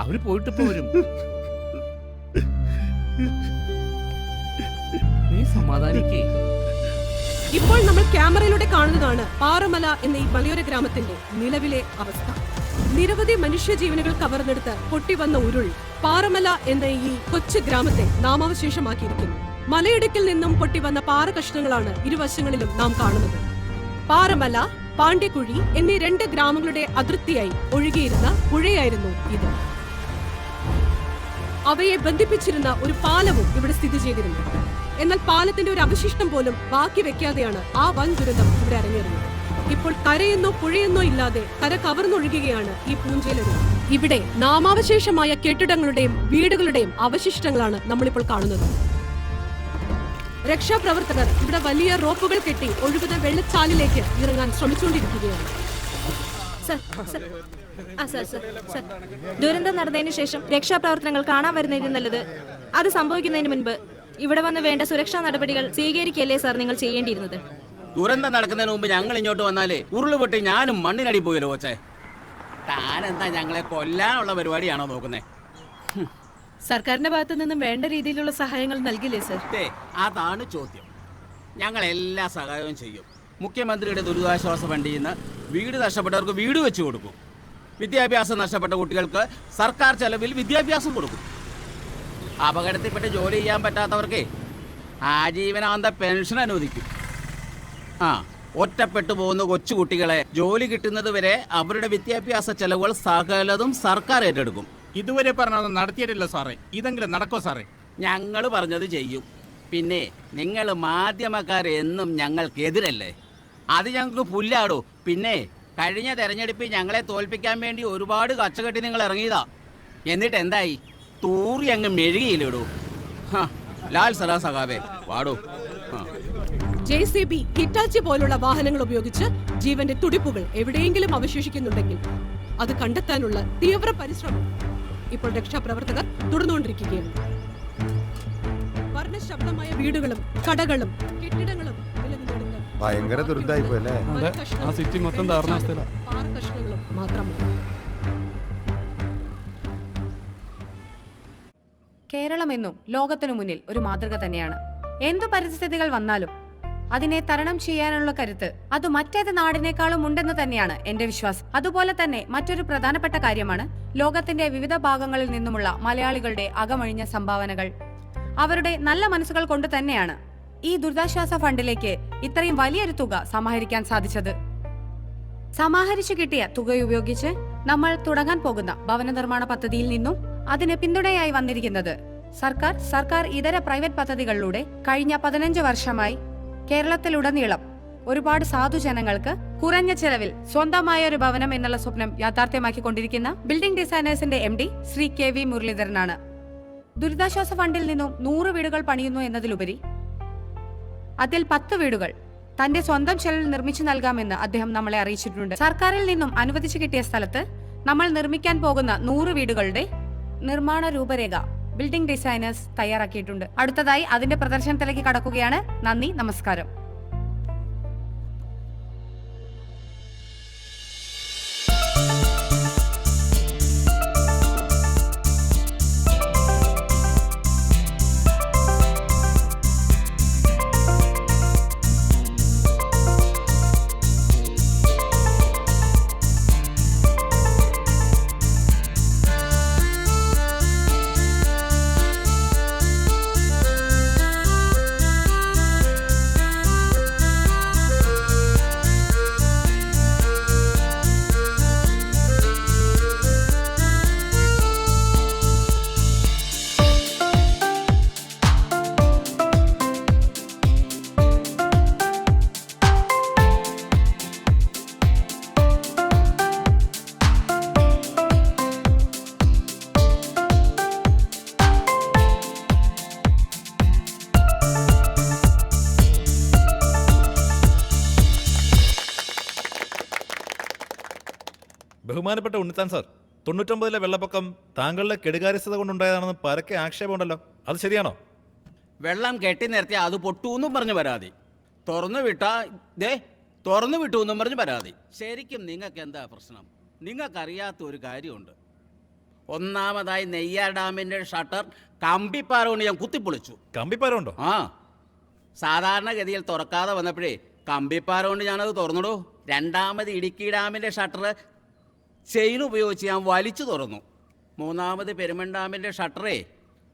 അവര് പോയിട്ട് പോരും. നീ സമാധാനിക്കേ. ഇപ്പോൾ നമ്മൾ ക്യാമറയിലൂടെ കാണുന്നതാണ് പാറമല എന്ന ഈ മലയോര ഗ്രാമത്തിന്റെ നിലവിലെ അവസ്ഥ. നിരവധി മനുഷ്യജീവനുകൾ കവർന്നെടുത്ത് പൊട്ടിവന്ന ഉരുൾ പാറമല എന്ന ഈ കൊച്ചു ഗ്രാമത്തെ നാമാവശേഷമാക്കിയിരിക്കുന്നു. മലയിടുക്കിൽ നിന്നും പൊട്ടിവന്ന പാറ കഷ്ണങ്ങളാണ് ഇരുവശങ്ങളിലും നാം കാണുന്നത്. പാറമല, പാണ്ഡ്യക്കുഴി എന്നീ 2 ഗ്രാമങ്ങളുടെ അതിർത്തിയായി ഒഴുകിയിരുന്ന പുഴയായിരുന്നു ഇത്. അവയെ ബന്ധിപ്പിച്ചിരുന്ന ഒരു പാലവും ഇവിടെ സ്ഥിതി ചെയ്തിരുന്നു. എന്നാൽ പാലത്തിന്റെ ഒരു അവശിഷ്ടം പോലും ബാക്കി വെക്കാതെയാണ് ആ വൻ ദുരന്തം ഇവിടെ അരങ്ങേറുന്നത്. ഇപ്പോൾ കരയെന്നോ പുഴയെന്നോ ഇല്ലാതെ കര കവർന്നൊഴുകുകയാണ് ഈ പൂഞ്ചേലരുവി. ഇവിടെ നാമാവശേഷമായ കെട്ടിടങ്ങളുടെയും വീടുകളുടെയും അവശിഷ്ടങ്ങളാണ് നമ്മളിപ്പോൾ കാണുന്നത്. രക്ഷാപ്രവർത്തകർ ഇവിടെ വലിയ റോപ്പുകൾ കെട്ടി ഒഴുകുന്ന വെള്ളച്ചാലിലേക്ക് ഇറങ്ങാൻ ശ്രമിച്ചുകൊണ്ടിരിക്കുകയാണ്. ദുരന്തം നടന്നതിന് ശേഷം രക്ഷാപ്രവർത്തനങ്ങൾ കാണാൻ വരുന്നതിന് നല്ലത് അത് സംഭവിക്കുന്നതിന് മുൻപ് ഇവിടെ വന്ന് വേണ്ട സുരക്ഷാ നടപടികൾ സ്വീകരിക്കല്ലേ സാർ നിങ്ങൾ ചെയ്യേണ്ടിയിരുന്നത്? ദുരന്തം നടക്കുന്നതിന് മുമ്പ് ഞങ്ങൾ ഇങ്ങോട്ട് വന്നാലേ ഉരുളുപൊട്ടി ഞാനും മണ്ണിനടി പോയല്ലോ കൊച്ചേ. താനെന്താ ഞങ്ങളെ കൊല്ലാനുള്ള പരിപാടിയാണോ നോക്കുന്നേ? സർക്കാരിന്റെ ഭാഗത്തു നിന്നും വേണ്ട രീതിയിലുള്ള സഹായങ്ങൾ നൽകില്ലേ സർ? അതാണ് ചോദ്യം. ഞങ്ങൾ എല്ലാ സഹായവും ചെയ്യും. മുഖ്യമന്ത്രിയുടെ ദുരിതാശ്വാസ ഫണ്ടിൽ നിന്ന് വീട് നഷ്ടപ്പെട്ടവർക്ക് വീട് വെച്ച് കൊടുക്കും. വിദ്യാഭ്യാസം നഷ്ടപ്പെട്ട കുട്ടികൾക്ക് സർക്കാർ ചെലവിൽ വിദ്യാഭ്യാസം കൊടുക്കും. അപകടത്തിൽപ്പെട്ട് ജോലി ചെയ്യാൻ പറ്റാത്തവർക്ക് ആജീവനാന്ത പെൻഷൻ അനുവദിക്കും. ഒറ്റപ്പെട്ടു പോകുന്ന കൊച്ചുകുട്ടികളെ ജോലി കിട്ടുന്നത് വരെ അവരുടെ വിദ്യാഭ്യാസ ചെലവുകൾ സകലതും സർക്കാർ ഏറ്റെടുക്കും. ഇതുവരെ പറഞ്ഞത് നടത്തിയിട്ടില്ല സാറേ. ഇതെങ്കിലും നടക്കോ സാറേ? ഞങ്ങൾ പറഞ്ഞത് ചെയ്യും. പിന്നെ നിങ്ങൾ മാധ്യമക്കാരെന്നും ഞങ്ങൾക്കെതിരല്ലേ? അത് ഞങ്ങൾക്ക് പുല്ലാടോ. പിന്നെ കഴിഞ്ഞ തെരഞ്ഞെടുപ്പിൽ ഞങ്ങളെ തോൽപ്പിക്കാൻ വേണ്ടി ഒരുപാട് കച്ചകെട്ടി നിങ്ങൾ ഇറങ്ങിയതാ. എന്നിട്ട് എന്തായി? തൂറി അങ്ങ് മെഴുകിയില്ലടോ. ലാൽ സലാ സഖാവേ വാടോ. JCB, ഹിറ്റാച്ചി പോലുള്ള വാഹനങ്ങൾ ഉപയോഗിച്ച് ജീവന്റെ തുടിപ്പുകൾ എവിടെയെങ്കിലും അവശേഷിക്കുന്നുണ്ടെങ്കിൽ അത് കണ്ടെത്താനുള്ള തീവ്ര പരിശ്രമം ഇപ്പോൾ രക്ഷാപ്രവർത്തകർ തുടർന്നുകൊണ്ടിരിക്കുകയാണ്. വർണ്ണശബ്ദമായ വീടുകളും കടകളും കെട്ടിടങ്ങളും ഭയങ്കര ദുരിതമായിപ്പോയല്ലേ? ആ സിറ്റി മൊത്തം ദാരുണാവസ്ഥയിലാണ്. പാറക്കഷ്ണങ്ങളും മാത്രമാണ്. കേരളമെന്നും ലോകത്തിനു മുന്നിൽ ഒരു മാതൃക തന്നെയാണ്. എന്തു പരിസ്ഥിതികൾ വന്നാലും അതിനെ തരണം ചെയ്യാനുള്ള കരുത്ത് അത് മറ്റേത് നാടിനേക്കാളും ഉണ്ടെന്ന് തന്നെയാണ് എന്റെ വിശ്വാസം. അതുപോലെ തന്നെ മറ്റൊരു പ്രധാനപ്പെട്ട കാര്യമാണ് ലോകത്തിന്റെ വിവിധ ഭാഗങ്ങളിൽ നിന്നുമുള്ള മലയാളികളുടെ അകമഴിഞ്ഞ സംഭാവനകൾ. അവരുടെ നല്ല മനസ്സുകൾ കൊണ്ട് തന്നെയാണ് ഈ ദുരിതാശ്വാസ ഫണ്ടിലേക്ക് ഇത്രയും വലിയൊരു തുക സമാഹരിക്കാൻ സാധിച്ചത്. സമാഹരിച്ചു കിട്ടിയ തുക ഉപയോഗിച്ച് നമ്മൾ തുടങ്ങാൻ പോകുന്ന ഭവന നിർമ്മാണ പദ്ധതിയിൽ നിന്നും അതിന് പിന്തുണയായി വന്നിരിക്കുന്നത് സർക്കാർ ഇതര പ്രൈവറ്റ് പദ്ധതികളിലൂടെ കഴിഞ്ഞ 15 വർഷമായി കേരളത്തിലുടനീളം ഒരുപാട് സാധുജനങ്ങൾക്ക് കുറഞ്ഞ ചെലവിൽ സ്വന്തമായ ഒരു ഭവനം എന്നുള്ള സ്വപ്നം യാഥാർത്ഥ്യമാക്കിക്കൊണ്ടിരിക്കുന്ന ബിൽഡിംഗ് ഡിസൈനേഴ്സിന്റെ MD ശ്രീ KV മുരളീധരനാണ്. ദുരിതാശ്വാസ ഫണ്ടിൽ നിന്നും 100 വീടുകൾ പണിയുന്നു എന്നതിലുപരി അതിൽ 10 വീടുകൾ തന്റെ സ്വന്തം ചെലവിൽ നിർമ്മിച്ചു നൽകാമെന്ന് അദ്ദേഹം നമ്മളെ അറിയിച്ചിട്ടുണ്ട്. സർക്കാരിൽ നിന്നും അനുവദിച്ചു കിട്ടിയ സ്ഥലത്ത് നമ്മൾ നിർമ്മിക്കാൻ പോകുന്ന 100 വീടുകളുടെ നിർമ്മാണ രൂപരേഖ ബിൽഡിംഗ് ഡിസൈനേഴ്സ് തയ്യാറാക്കിയിട്ടുണ്ട്. അടുത്തതായി അതിന്റെ പ്രദർശനത്തിലേക്ക് കടക്കുകയാണ്. നന്ദി, നമസ്കാരം. ബഹുമാനപ്പെട്ട ഉണ്ണിത്താൻ സാർ, 99-ലെ വെള്ളപ്പൊക്കം താങ്കളുടെ കെടുകാര്യസ്ഥത കൊണ്ടുണ്ടായതാണെന്ന് പരക്കെ ആക്ഷേപമുണ്ടല്ലോ, അത് ശരിയാണോ? വെള്ളം കെട്ടി നിർത്തിയ അത് പൊട്ടൂന്നും പറഞ്ഞ് പരാതി, തുറന്നു വിട്ടാ തുറന്നു വിട്ടൂന്നും പറഞ്ഞ് പരാതി. ശരിക്കും നിങ്ങൾക്ക് എന്താ പ്രശ്നം? നിങ്ങൾക്കറിയാത്ത ഒരു കാര്യമുണ്ട്. ഒന്നാമതായി നെയ്യാർ ഡാമിന്റെ ഷട്ടർ കമ്പിപ്പാറ കൊണ്ട് ഞാൻ കുത്തിപ്പൊളിച്ചു. കമ്പിപ്പാറ ഉണ്ടോ? ആ, സാധാരണഗതിയിൽ തുറക്കാതെ വന്നപ്പോഴേ കമ്പിപ്പാറ കൊണ്ട് ഞാനത് തുറന്നിടൂ. രണ്ടാമത് ഇടുക്കി ഡാമിന്റെ ഷട്ടർ ചെയിൻ ഉപയോഗിച്ച് ഞാൻ വലിച്ചു തുറന്നു. മൂന്നാമത് പെരുമൺ ഡാമിന്റെ ഷട്ടറേ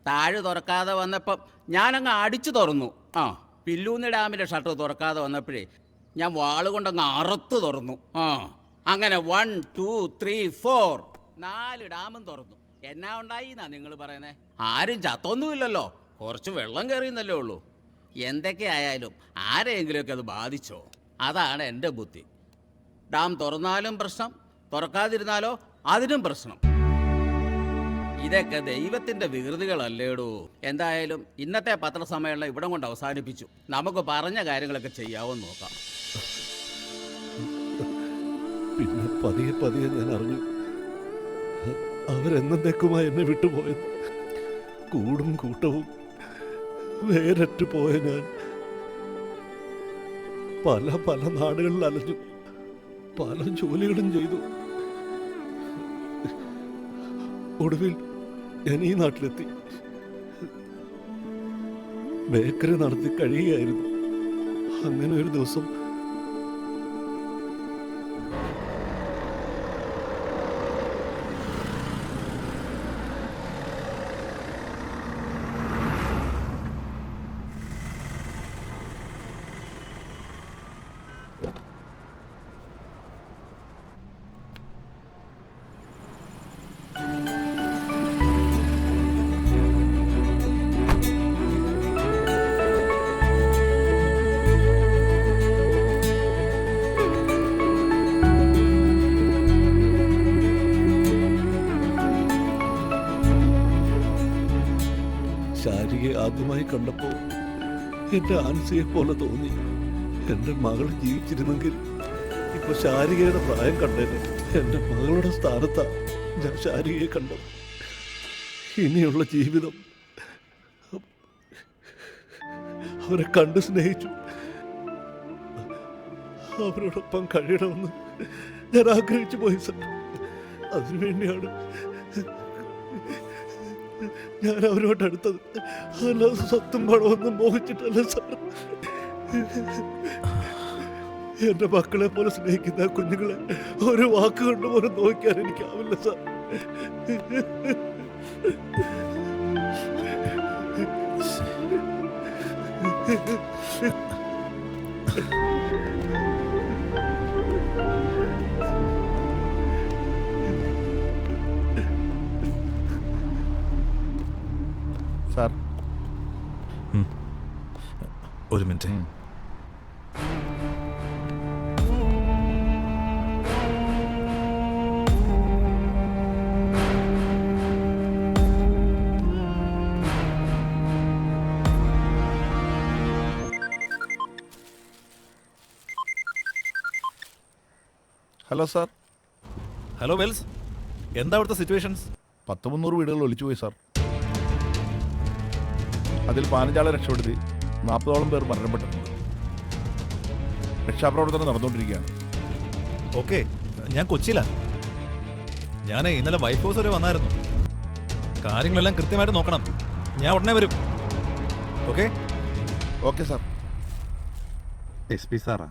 താഴെ തുറക്കാതെ വന്നപ്പം ഞാനങ്ങ് അടിച്ചു തുറന്നു. ആ, പില്ലൂന്ന് ഡാമിന്റെ ഷട്ടർ തുറക്കാതെ വന്നപ്പോഴേ ഞാൻ വാളുകൊണ്ടങ്ങ് അറുത്ത് തുറന്നു. ആ, അങ്ങനെ 1 2 3 4 4 ഡാമും തുറന്നു. എന്നാ ഉണ്ടായി എന്നാ നിങ്ങൾ പറയുന്നേ? ആരും ചത്തൊന്നുമില്ലല്ലോ, കുറച്ച് വെള്ളം കയറിയെന്നല്ലേ ഉള്ളൂ. എന്തൊക്കെ ആയാലും ആരെയെങ്കിലുമൊക്കെ അത് ബാധിച്ചോ? അതാണ് എൻ്റെ ബുദ്ധി. ഡാം തുറന്നാലും പ്രശ്നം, തുറക്കാതിരുന്നാലോ അതിനും പ്രശ്നം. ഇതൊക്കെ ദൈവത്തിൻ്റെ വികൃതികളല്ലേടൂ. എന്തായാലും ഇന്നത്തെ പത്രസമ്മേളനം ഇവിടം കൊണ്ട് അവസാനിപ്പിച്ചു. നമുക്ക് പറഞ്ഞ കാര്യങ്ങളൊക്കെ ചെയ്യാമെന്ന് നോക്കാം. പിന്നെ പതിയെ പതിയെ ഞാൻ അറിഞ്ഞു അവരെന്നേക്കുമായി എന്നെ വിട്ടുപോയത്. കൂടും കൂട്ടവും വേരറ്റു പോയ ഞാൻ പല പല നാടുകളിൽ അലഞ്ഞു, പല ജോലികളും ചെയ്തു. ഒടുവിൽ ഞാൻ ഈ നാട്ടിലെത്തി. ബേക്കറി നടത്തി കഴിയുകയായിരുന്നു. അങ്ങനെ ഒരു ദിവസം ശാരികയെ ആദ്യമായി കണ്ടപ്പോൾ എൻ്റെ ആൻസിയെ പോലെ തോന്നി. എൻ്റെ മകൾ ജീവിച്ചിരുന്നെങ്കിൽ ഇപ്പൊ ശാരികയുടെ പ്രായം കണ്ടേനെ. എൻ്റെ മകളുടെ സ്ഥാനത്താ ഞാൻ ശാരികയെ കണ്ടത്. ഇനിയുള്ള ജീവിതം അവരെ കണ്ട് സ്നേഹിച്ചു, അവരോടൊപ്പം കഴിയണമെന്ന് ഞാൻ ആഗ്രഹിച്ചു പോയി സാർ. അതിനുവേണ്ടിയാണ് ഞാൻ അവരോട് അടുത്തത്. അല്ലാതെ സ്വത്തും പണമൊന്നും മോഹിച്ചിട്ടല്ല സാർ. എന്റെ മക്കളെ പോലെ സ്നേഹിക്കുന്ന കുഞ്ഞുങ്ങളെ ഒരു വാക്കുകൊണ്ട് പോലും നോക്കാൻ എനിക്കാവില്ല സാർ. സാർ, ഒരു minute. Hello sir. Hello Wells, എന്താ അവിടുത്തെ സിറ്റുവേഷൻസ്? 100-300 വീടുകൾ ഒലിച്ചുപോയി സാർ. അതിൽ 15 ആളെ രക്ഷപ്പെടുത്തി 40ഓളം പേർ മരണപ്പെട്ടിട്ടുണ്ട്. രക്ഷാപ്രവർത്തനം നടന്നുകൊണ്ടിരിക്കുകയാണ്. ഓക്കെ, ഞാൻ കൊച്ചിയിലാണ്. ഞാൻ ഇന്നലെ വൈറ്റ് ഹൗസ് വരെ വന്നായിരുന്നു. കാര്യങ്ങളെല്ലാം കൃത്യമായിട്ട് നോക്കണം. ഞാൻ ഉടനെ വരും. Okay okay sir. SP സാറാ?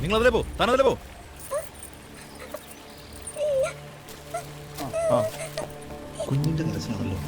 നിങ്ങൾ അതിലെ പോ, താൻ അതിലെ പോ. കുഞ്ഞിന്റെ കരച്ചിലാണല്ലോ.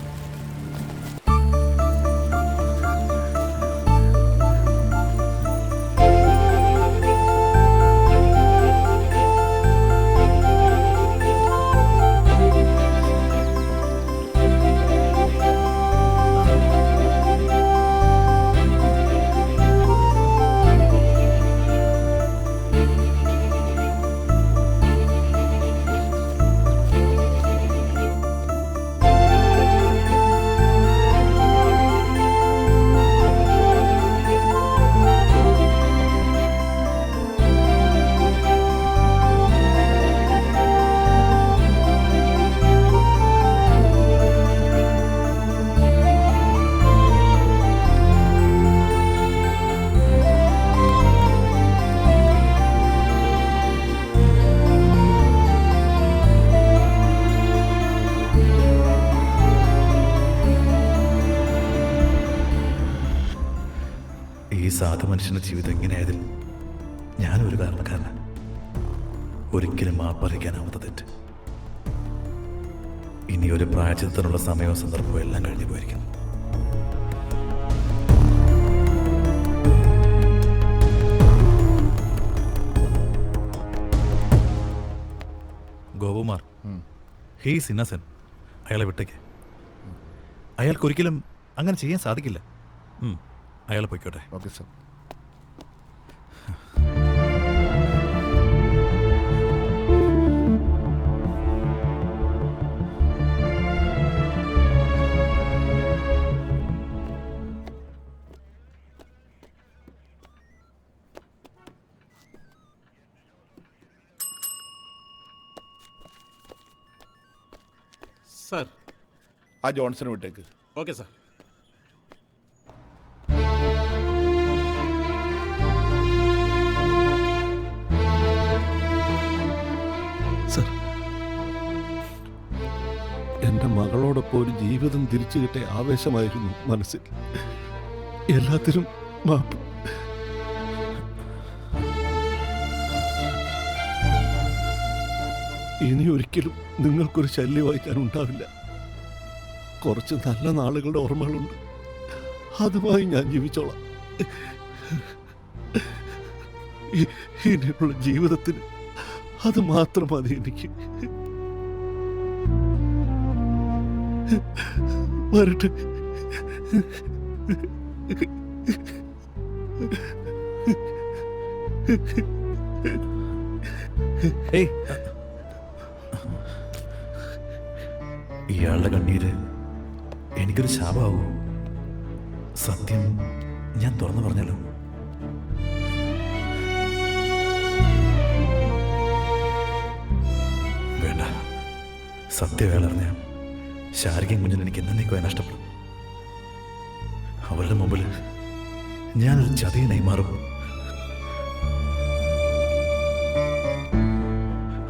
ഈ സാധു മനുഷ്യന്റെ ജീവിതം ഇങ്ങനെയായതിൽ ഞാനൊരു കാരണക്കാരനാണ്. ഒരിക്കലും മാപ്പറിക്കാനാവാത്ത തെറ്റ്. ഇനി ഒരു പ്രായച്ചിത്തത്തിനുള്ള സമയവും സന്ദർഭവും എല്ലാം കഴിഞ്ഞു പോയിരിക്കുന്നു. ഗോപകുമാർ, ഹീസ് ഇന്നസെന്റ്. അയാളെ വിട്ടേക്ക്. അയാൾക്കൊരിക്കലും അങ്ങനെ ചെയ്യാൻ സാധിക്കില്ല. അയാളെ പൊയ്ക്കോട്ടെ. Okay sir. സാർ, ആ ജോൺസനെ വിട്ടേക്ക്. Okay sir. സർ, എൻ്റെ മകളോടൊപ്പം ഒരു ജീവിതം തിരിച്ചു കിട്ടിയ ആവേശമായിരുന്നു മനസ്സിൽ. എല്ലാത്തിനും മാപ്പ്. ഇനി ഒരിക്കലും നിങ്ങൾക്കൊരു ശല്യമായി ഞാൻ ഉണ്ടാവില്ല. കുറച്ച് നല്ല നാളുകളുടെ ഓർമ്മകളുണ്ട്. അതുമായി ഞാൻ ജീവിച്ചോളാം. ഇനിയുള്ള ജീവിതത്തിന് അത് മാത്രം മതി എനിക്ക്. വരട്ടെ. ഇയാളുടെ കണ്ണീര് എനിക്കൊരു ശാപമാവൂ. സത്യം ഞാൻ തുറന്നു പറഞ്ഞല്ലോ. സത്യവേളറിഞ്ഞ ശാരികയും കുഞ്ഞിനും എനിക്ക് എന്നേക്കുമായി നഷ്ടപ്പെടും. അവരുടെ മുമ്പിൽ ഞാനൊരു ചതിയനായി മാറും.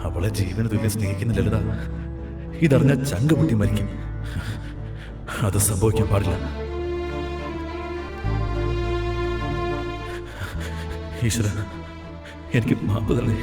അവളെ ജീവന് തുല്യം സ്നേഹിക്കുന്ന ലളിത ഇതറിഞ്ഞ ചങ്ക് പൊട്ടി മരിക്കും. അത് സംഭവിക്കാൻ പാടില്ല. ഈശ്വര, എനിക്ക് മാപ്പ് തരണേ.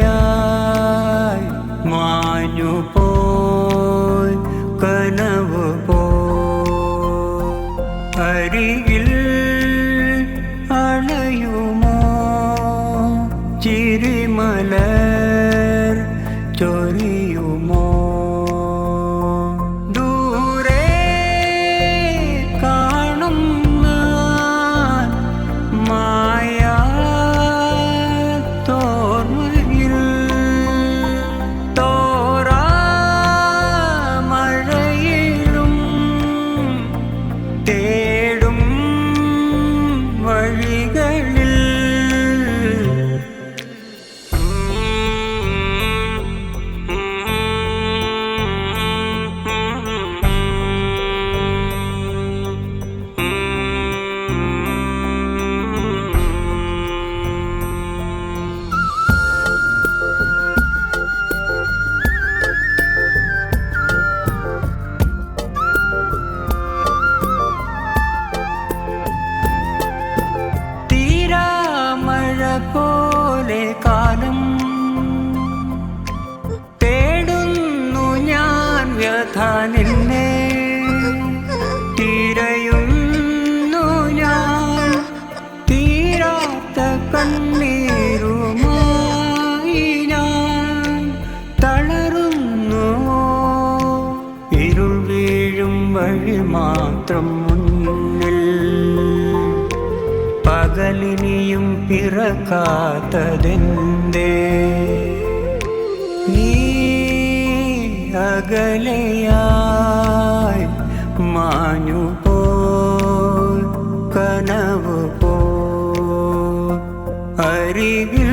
അകലയായി മാഞ്ഞു പോയി കനവ് പോയി അരികിൽ അണയുമോ ചിരിമലർ ചൊരിയുമോ ദൂരെ കാണുന്ന മായാ പോലെ കാലം തേടുന്നു ഞാൻ വ്യഥ നിന്നെ തിരയുന്നു ഞാൻ തീരാത്ത കണ്ണീരുമായി ഞാൻ തളരുന്നു ഇരുൾ വീഴും വഴി മാത്രം മുന്നിൽ പകലിനിയും പിറക്കാത്തതെന്തേ നീ അകലയായി മാഞ്ഞു പോയി കനവ് പോയി അരികിൽ